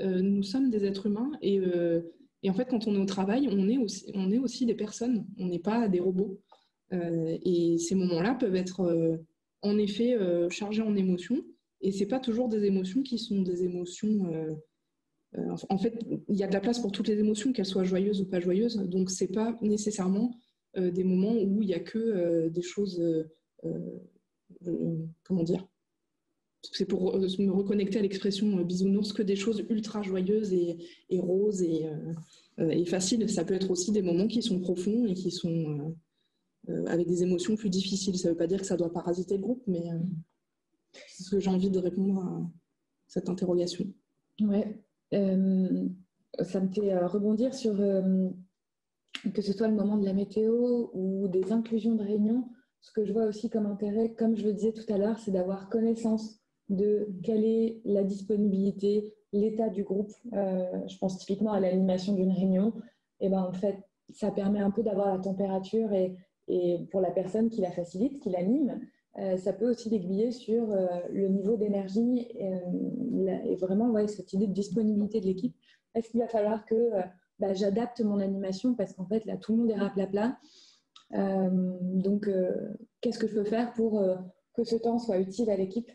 nous sommes des êtres humains et en fait, quand on est au travail, on est aussi des personnes, on n'est pas des robots. Et ces moments-là peuvent être en effet chargés en émotions. Et c'est pas toujours des émotions qui sont des émotions. En fait, il y a de la place pour toutes les émotions, qu'elles soient joyeuses ou pas joyeuses. Donc, c'est pas nécessairement des moments où il y a que des choses. Comment dire? C'est pour me reconnecter à l'expression bisounours, que des choses ultra joyeuses et roses et faciles. Ça peut être aussi des moments qui sont profonds et qui sont avec des émotions plus difficiles. Ça ne veut pas dire que ça doit parasiter le groupe, mais c'est ce que j'ai envie de répondre à cette interrogation. Ouais, ça me fait rebondir sur que ce soit le moment de la météo ou des inclusions de réunion. Ce que je vois aussi comme intérêt, comme je le disais tout à l'heure, c'est d'avoir connaissance de quelle est la disponibilité, l'état du groupe. Je pense typiquement à l'animation d'une réunion. Et ben, en fait, ça permet un peu d'avoir la température et pour la personne qui la facilite, qui l'anime, ça peut aussi l'aiguiller sur le niveau d'énergie et vraiment cette idée de disponibilité de l'équipe. Est-ce qu'il va falloir que j'adapte mon animation parce qu'en fait, là, tout le monde est raplapla. Donc, qu'est-ce que je peux faire pour que ce temps soit utile à l'équipe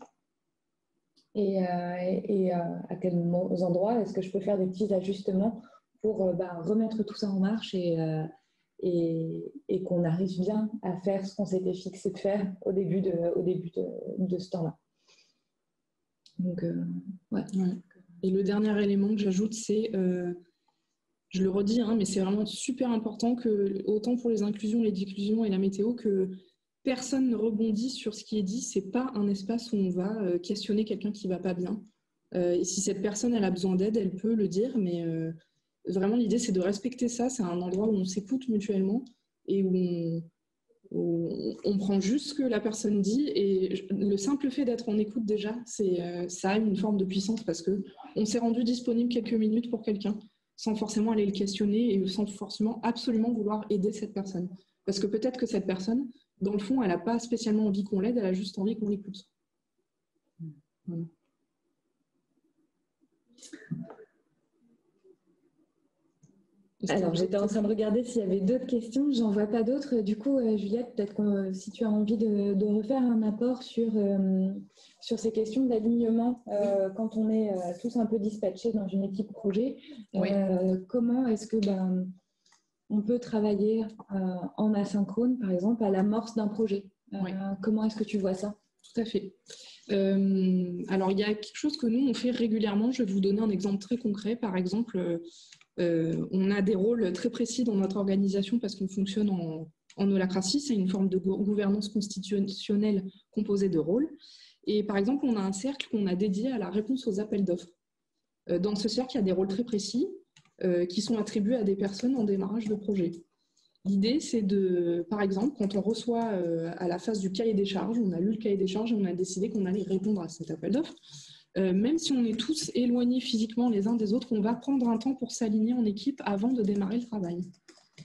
et à quels endroits est-ce que je peux faire des petits ajustements pour remettre tout ça en marche et qu'on arrive bien à faire ce qu'on s'était fixé de faire au début de ce temps-là. Donc, ouais. Et le dernier élément que j'ajoute, c'est, je le redis, mais c'est vraiment super important que, autant pour les inclusions, les déclusions et la météo, que personne ne rebondit sur ce qui est dit. C'est pas un espace où on va questionner quelqu'un qui va pas bien. Et si cette personne, elle a besoin d'aide, elle peut le dire, mais vraiment, l'idée, c'est de respecter ça. C'est un endroit où on s'écoute mutuellement et où on prend juste ce que la personne dit. Et le simple fait d'être en écoute, déjà, ça a une forme de puissance parce qu'on s'est rendu disponible quelques minutes pour quelqu'un sans forcément aller le questionner et sans forcément absolument vouloir aider cette personne. Parce que peut-être que cette personne, dans le fond, elle n'a pas spécialement envie qu'on l'aide, elle a juste envie qu'on l'écoute. Voilà. Alors, j'étais en train de regarder s'il y avait d'autres questions. J'en vois pas d'autres. Du coup, Juliette, peut-être que si tu as envie de refaire un apport sur ces questions d'alignement, quand on est tous un peu dispatchés dans une équipe projet, comment est-ce que on peut travailler en asynchrone, par exemple, à l'amorce d'un projet? Comment est-ce que tu vois ça? Tout à fait. Alors, il y a quelque chose que nous, on fait régulièrement. Je vais vous donner un exemple très concret. Par exemple, on a des rôles très précis dans notre organisation parce qu'on fonctionne en holacratie. C'est une forme de gouvernance constitutionnelle composée de rôles. Et par exemple, on a un cercle qu'on a dédié à la réponse aux appels d'offres. Dans ce cercle, il y a des rôles très précis qui sont attribués à des personnes en démarrage de projet. L'idée, c'est par exemple, quand on reçoit à la phase du cahier des charges, on a lu le cahier des charges et on a décidé qu'on allait répondre à cet appel d'offres. Même si on est tous éloignés physiquement les uns des autres, on va prendre un temps pour s'aligner en équipe avant de démarrer le travail.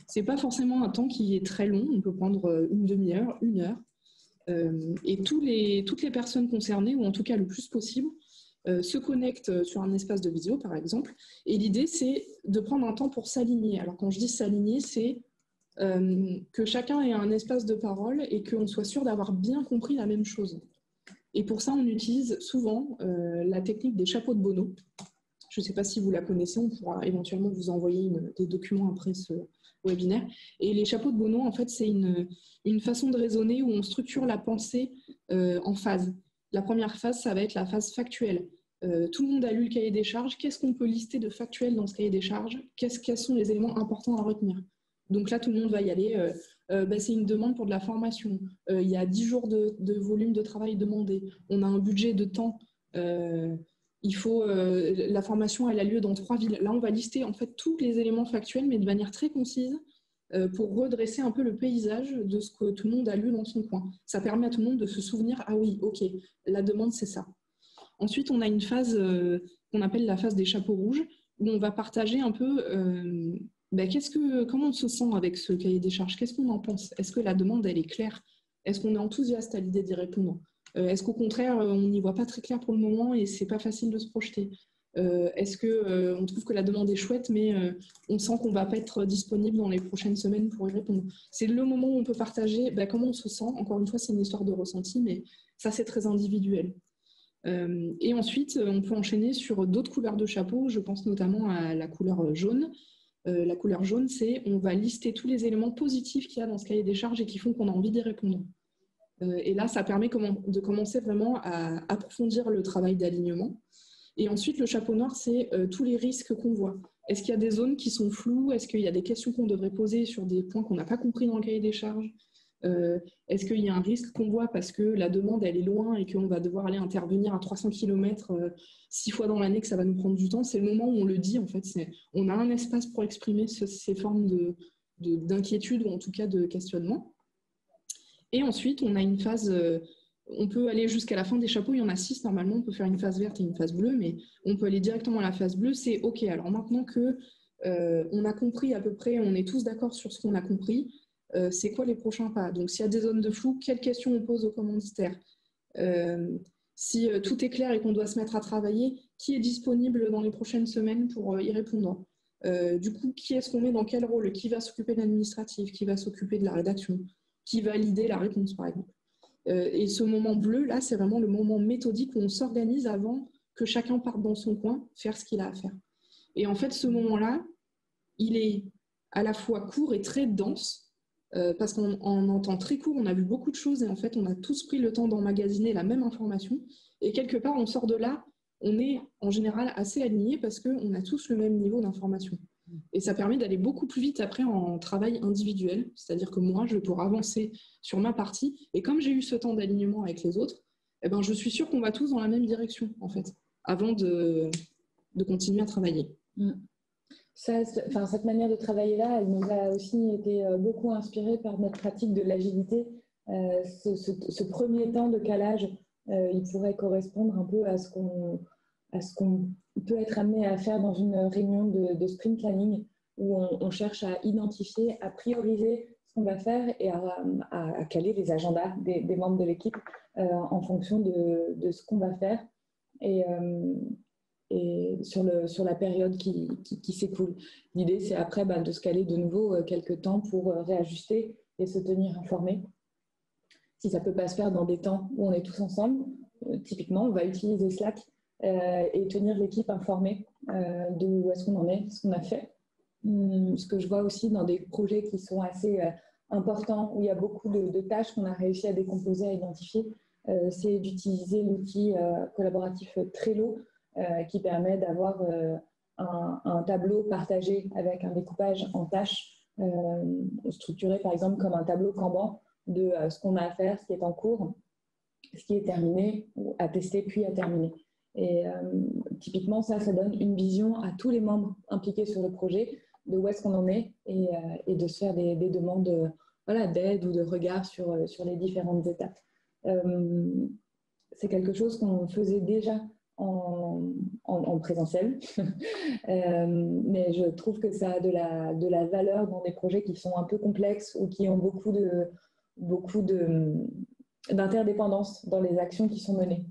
Ce n'est pas forcément un temps qui est très long, on peut prendre une demi-heure, 1 heure. Et toutes les personnes concernées, ou en tout cas le plus possible, se connectent sur un espace de visio, par exemple. Et l'idée, c'est de prendre un temps pour s'aligner. Alors quand je dis s'aligner, c'est que chacun ait un espace de parole et qu'on soit sûr d'avoir bien compris la même chose. Et pour ça, on utilise souvent la technique des chapeaux de Bono. Je ne sais pas si vous la connaissez, on pourra éventuellement vous envoyer des documents après ce webinaire. Et les chapeaux de Bono, en fait, c'est une façon de raisonner où on structure la pensée en phases. La première phase, ça va être la phase factuelle. Tout le monde a lu le cahier des charges. Qu'est-ce qu'on peut lister de factuel dans ce cahier des charges? Quels sont les éléments importants à retenir? Donc là, tout le monde va y aller. C'est une demande pour de la formation. Il y a 10 jours de volume de travail demandé. On a un budget de temps. La formation, elle a lieu dans 3 villes. Là, on va lister en fait tous les éléments factuels, mais de manière très concise, pour redresser un peu le paysage de ce que tout le monde a lu dans son coin. Ça permet à tout le monde de se souvenir, ah oui, ok, la demande, c'est ça. Ensuite, on a une phase qu'on appelle la phase des chapeaux rouges, où on va partager un peu comment on se sent avec ce cahier des charges? Qu'est-ce qu'on en pense? Est-ce que la demande, elle est claire? Est-ce qu'on est enthousiaste à l'idée d'y répondre? Est-ce qu'au contraire, on n'y voit pas très clair pour le moment et c'est pas facile de se projeter? Est-ce qu'on trouve que la demande est chouette, mais on sent qu'on va pas être disponible dans les prochaines semaines pour y répondre? C'est le moment où on peut partager comment on se sent. Encore une fois, c'est une histoire de ressenti, mais ça, c'est très individuel. Et ensuite, on peut enchaîner sur d'autres couleurs de chapeau. Je pense notamment à la couleur jaune. La couleur jaune, c'est on va lister tous les éléments positifs qu'il y a dans ce cahier des charges et qui font qu'on a envie d'y répondre. Et là, ça permet de commencer vraiment à approfondir le travail d'alignement. Et ensuite, le chapeau noir, c'est tous les risques qu'on voit. Est-ce qu'il y a des zones qui sont floues? Est-ce qu'il y a des questions qu'on devrait poser sur des points qu'on n'a pas compris dans le cahier des charges? Est-ce qu'il y a un risque qu'on voit parce que la demande, elle est loin et qu'on va devoir aller intervenir à 300 km 6 fois dans l'année, que ça va nous prendre du temps? C'est le moment où on le dit, en fait. On a un espace pour exprimer ces formes d'inquiétude ou en tout cas de questionnement. Et ensuite, on a une phase, on peut aller jusqu'à la fin des chapeaux, il y en a 6 normalement, on peut faire une phase verte et une phase bleue, mais on peut aller directement à la phase bleue. C'est OK, alors maintenant que on a compris à peu près, on est tous d'accord sur ce qu'on a compris, c'est quoi les prochains pas? Donc s'il y a des zones de flou, quelles questions on pose aux commanditaires? Si tout est clair et qu'on doit se mettre à travailler, qui est disponible dans les prochaines semaines pour y répondre? Du coup, qui est-ce qu'on met dans quel rôle? Qui va s'occuper de l'administratif? Qui va s'occuper de la rédaction? Qui valide la réponse, par exemple? Et ce moment bleu, là, c'est vraiment le moment méthodique où on s'organise avant que chacun parte dans son coin faire ce qu'il a à faire. Et en fait, ce moment-là, il est à la fois court et très dense, parce qu'en en temps très court, on a vu beaucoup de choses et en fait, on a tous pris le temps d'emmagasiner la même information. Et quelque part, on sort de là, on est en général assez alignés parce qu'on a tous le même niveau d'information. Et ça permet d'aller beaucoup plus vite après en travail individuel, c'est-à-dire que moi, je vais pouvoir avancer sur ma partie. Et comme j'ai eu ce temps d'alignement avec les autres, je suis sûre qu'on va tous dans la même direction, en fait, avant de continuer à travailler. Cette manière de travailler-là, elle nous a aussi été beaucoup inspirée par notre pratique de l'agilité. Ce premier temps de calage, il pourrait correspondre un peu à ce qu'on peut être amené à faire dans une réunion de sprint planning, où on cherche à identifier, à prioriser ce qu'on va faire et à caler les agendas des membres de l'équipe en fonction de ce qu'on va faire. et sur la période qui s'écoule. L'idée, c'est après de se caler de nouveau quelques temps pour réajuster et se tenir informé. Si ça ne peut pas se faire dans des temps où on est tous ensemble, typiquement, on va utiliser Slack et tenir l'équipe informée de où est-ce qu'on en est, ce qu'on a fait. Ce que je vois aussi dans des projets qui sont assez importants, où il y a beaucoup de tâches qu'on a réussi à décomposer, à identifier, c'est d'utiliser l'outil collaboratif Trello qui permet d'avoir un tableau partagé avec un découpage en tâches structuré par exemple comme un tableau Kanban de ce qu'on a à faire, ce qui est en cours, ce qui est terminé, ou à tester puis à terminer. Et typiquement, ça donne une vision à tous les membres impliqués sur le projet de où est-ce qu'on en est et de se faire des demandes d'aide ou de regard sur les différentes étapes. C'est quelque chose qu'on faisait déjà en présentiel, mais je trouve que ça a de la valeur dans des projets qui sont un peu complexes ou qui ont beaucoup d'interdépendance dans les actions qui sont menées.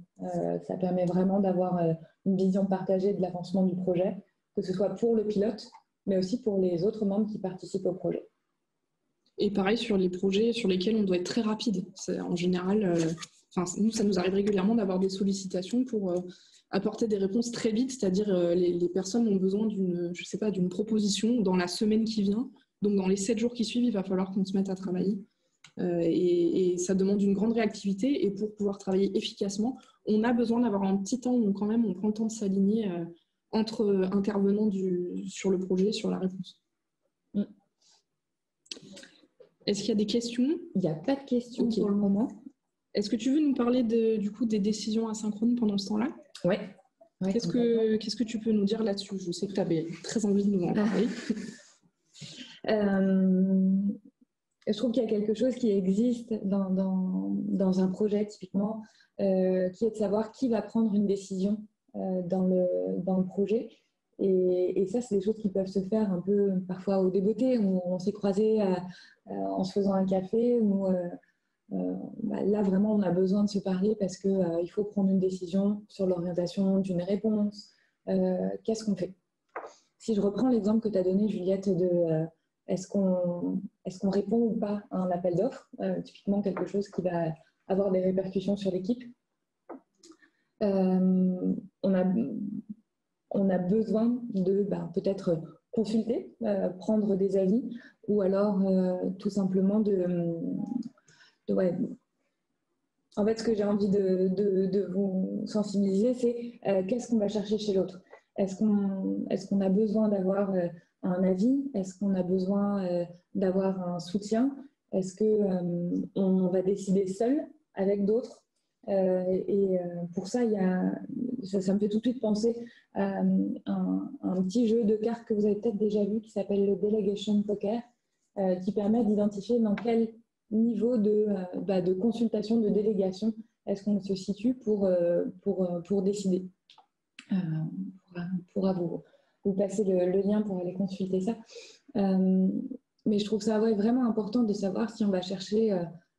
Ça permet vraiment d'avoir une vision partagée de l'avancement du projet, que ce soit pour le pilote, mais aussi pour les autres membres qui participent au projet. Et pareil sur les projets sur lesquels on doit être très rapide. En général, nous, ça nous arrive régulièrement d'avoir des sollicitations pour apporter des réponses très vite, c'est-à-dire les personnes ont besoin d'une proposition dans la semaine qui vient. Donc dans les 7 jours qui suivent, il va falloir qu'on se mette à travailler. Et ça demande une grande réactivité. Et pour pouvoir travailler efficacement, on a besoin d'avoir un petit temps où quand même on prend le temps de s'aligner entre intervenants sur le projet, sur la réponse. Est-ce qu'il y a des questions? Il n'y a pas de questions pour le moment. Est-ce que tu veux nous parler du coup des décisions asynchrones pendant ce temps-là? Oui. Qu'est-ce que tu peux nous dire là-dessus? Je sais que tu avais très envie de nous en parler. Je trouve qu'il y a quelque chose qui existe dans un projet typiquement, qui est de savoir qui va prendre une décision dans le projet. Et ça, c'est des choses qui peuvent se faire un peu parfois au débeauté, où on s'est croisés en se faisant un café, où là, vraiment, on a besoin de se parler parce qu'il faut prendre une décision sur l'orientation d'une réponse. Qu'est-ce qu'on fait? Si je reprends l'exemple que tu as donné, Juliette, de est-ce qu'on répond ou pas à un appel d'offres, typiquement quelque chose qui va avoir des répercussions sur l'équipe. On a besoin de peut-être consulter, prendre des avis, ou alors tout simplement En fait, ce que j'ai envie de vous sensibiliser, c'est qu'est-ce qu'on va chercher chez l'autre? Est-ce qu'on a besoin d'avoir un avis? Est-ce qu'on a besoin d'avoir un soutien? Est-ce qu'on va décider seul avec d'autres? Pour ça, ça me fait tout de suite penser à un petit jeu de cartes que vous avez peut-être déjà vu qui s'appelle le Delegation Poker, qui permet d'identifier dans quel niveau de consultation, de délégation est-ce qu'on se situe pour décider. On pourra vous passer le lien pour aller consulter ça. Mais je trouve ça vraiment important de savoir si on va chercher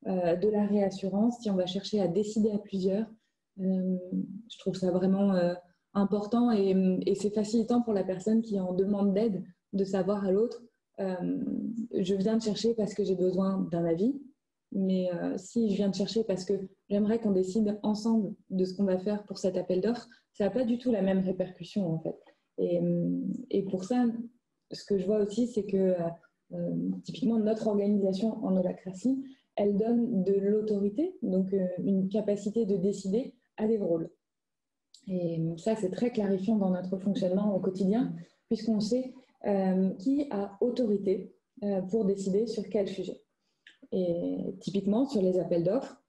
de la réassurance, si on va chercher à décider à plusieurs. Je trouve ça vraiment important et c'est facilitant pour la personne qui est en demande d'aide de savoir à l'autre je viens de chercher parce que j'ai besoin d'un avis, mais si je viens de chercher parce que j'aimerais qu'on décide ensemble de ce qu'on va faire pour cet appel d'offres, ça n'a pas du tout la même répercussion en fait. Et pour ça, ce que je vois aussi, c'est que typiquement notre organisation en holacratie, elle donne de l'autorité, donc une capacité de décider à des rôles. Et ça, c'est très clarifiant dans notre fonctionnement au quotidien, puisqu'on sait qui a autorité pour décider sur quel sujet. Et typiquement, sur les appels d'offres,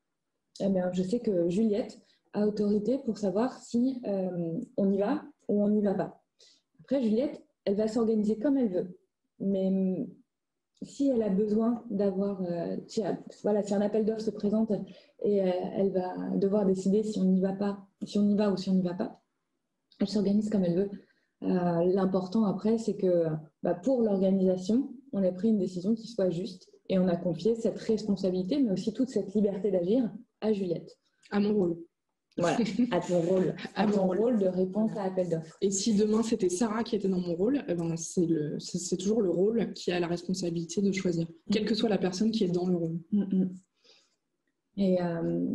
je sais que Juliette a autorité pour savoir si on y va ou on n'y va pas. Après, Juliette, elle va s'organiser comme elle veut. Mais si elle a besoin d'avoir... si un appel d'offres se présente et elle va devoir décider si on n'y va pas, si on y va ou si on n'y va pas, elle s'organise comme elle veut. L'important après, c'est que pour l'organisation, on a pris une décision qui soit juste et on a confié cette responsabilité, mais aussi toute cette liberté d'agir à Juliette. À mon rôle. Voilà, à ton rôle, à ton rôle de réponse à appel d'offres. Et si demain c'était Sarah qui était dans mon rôle, eh ben c'est toujours le rôle qui a la responsabilité de choisir, quelle que soit la personne qui est dans le rôle. Et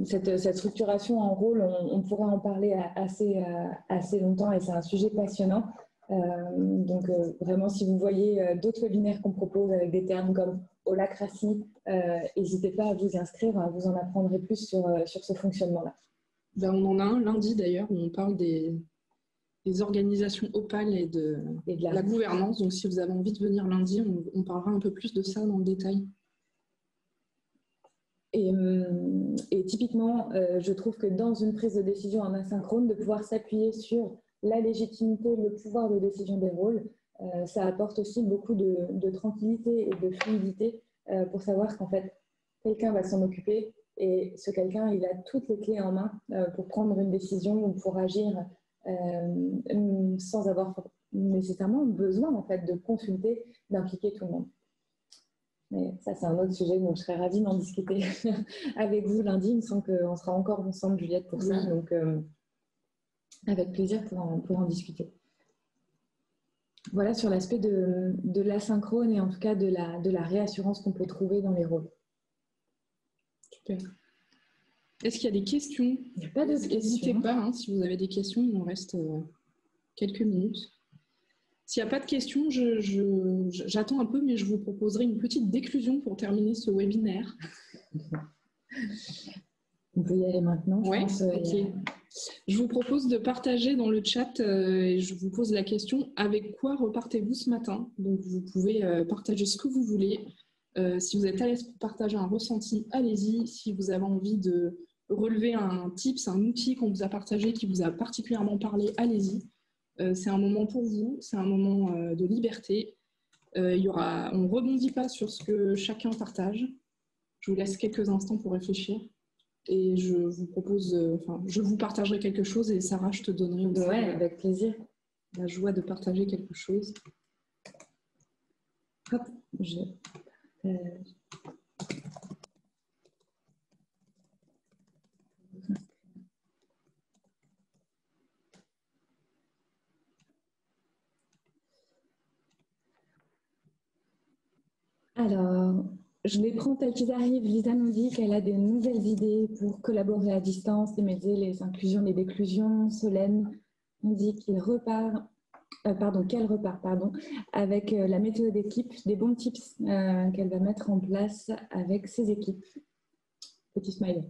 cette structuration en rôle, on pourrait en parler assez longtemps et c'est un sujet passionnant. Donc vraiment, si vous voyez d'autres webinaires qu'on propose avec des termes comme holacratie, n'hésitez pas à vous inscrire, vous en apprendrez plus sur ce fonctionnement-là. Ben, on en a un lundi d'ailleurs où on parle des organisations opales et de la gouvernance. Donc si vous avez envie de venir lundi, on parlera un peu plus de ça dans le détail. Et typiquement, je trouve que dans une prise de décision en asynchrone, de pouvoir s'appuyer sur la légitimité, le pouvoir de décision des rôles, ça apporte aussi beaucoup de tranquillité et de fluidité pour savoir qu'en fait, quelqu'un va s'en occuper et ce quelqu'un, il a toutes les clés en main pour prendre une décision ou pour agir sans avoir nécessairement besoin en fait, de consulter, d'impliquer tout le monde. Mais ça, c'est un autre sujet, donc je serais ravie d'en discuter avec vous lundi. Il me semble qu'on sera encore ensemble, Juliette, pour ça. Donc, avec plaisir pour en discuter. Voilà sur l'aspect de l'asynchrone et en tout cas de la réassurance qu'on peut trouver dans les rôles. Super. Est-ce qu'il y a des questions? Il n'y a pas de questions. N'hésitez pas, si vous avez des questions, il nous reste quelques minutes. S'il n'y a pas de questions, j'attends un peu, mais je vous proposerai une petite déclusion pour terminer ce webinaire. On peut y aller maintenant, je pense. Okay. Je vous propose de partager dans le chat et je vous pose la question, avec quoi repartez-vous ce matin? Donc vous pouvez partager ce que vous voulez. Si vous êtes à l'aise pour partager un ressenti, allez-y. Si vous avez envie de relever un tips, un outil qu'on vous a partagé qui vous a particulièrement parlé, allez-y. C'est un moment pour vous, c'est un moment de liberté. On ne rebondit pas sur ce que chacun partage. Je vous laisse quelques instants pour réfléchir. Et je vous propose, je vous partagerai quelque chose et Sarah, je te donnerai aussi avec plaisir. La joie de partager quelque chose. Hop, Alors, je les prends tels qu'ils arrivent. Lisa nous dit qu'elle a des nouvelles idées pour collaborer à distance, démêler les inclusions, les déclusions. Solène nous dit qu'elle repart avec la méthode d'équipe, des bons tips qu'elle va mettre en place avec ses équipes. Petit smiley.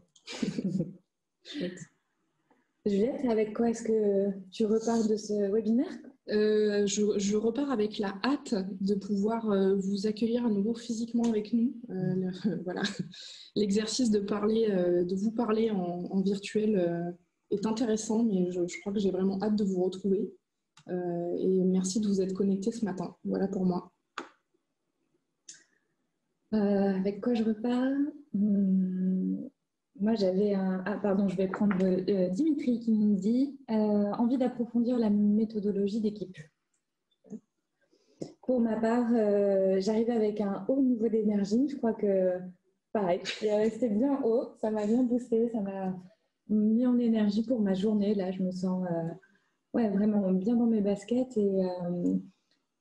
Juliette, avec quoi est-ce que tu repars de ce webinaire? Je repars avec la hâte de pouvoir vous accueillir à nouveau physiquement avec nous. Voilà. L'exercice de vous parler en virtuel est intéressant, mais je crois que j'ai vraiment hâte de vous retrouver. Et merci de vous être connectés ce matin. Voilà pour moi. Avec quoi je repars? Moi, j'avais je vais prendre Dimitri qui nous dit envie d'approfondir la méthodologie d'équipe. Pour ma part, j'arrivais avec un haut niveau d'énergie. Je crois que, pareil, il est resté bien haut. Ça m'a bien boosté, ça m'a mis en énergie pour ma journée. Là, je me sens vraiment bien dans mes baskets et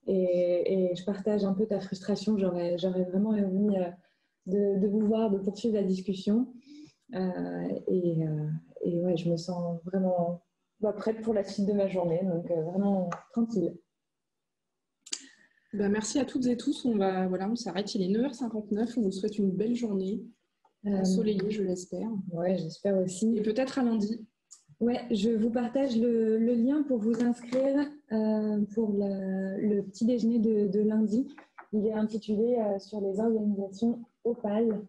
je partage un peu ta frustration. J'aurais vraiment envie de vous voir, de poursuivre la discussion. Je me sens vraiment prête pour la suite de ma journée, donc vraiment tranquille. Merci à toutes et tous. On s'arrête, il est 9h59. On vous souhaite une belle journée, ensoleillée, je l'espère. Ouais, j'espère aussi. Et peut-être à lundi. Ouais, je vous partage le lien pour vous inscrire pour le petit déjeuner de lundi. Il est intitulé sur les organisations opales.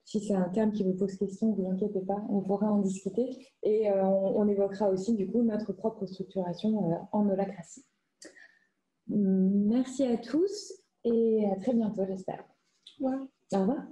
Si c'est un terme qui vous pose question, ne vous inquiétez pas, on pourra en discuter. Et on évoquera aussi du coup notre propre structuration en holacratie. Merci à tous et à très bientôt, j'espère. Ouais. Au revoir.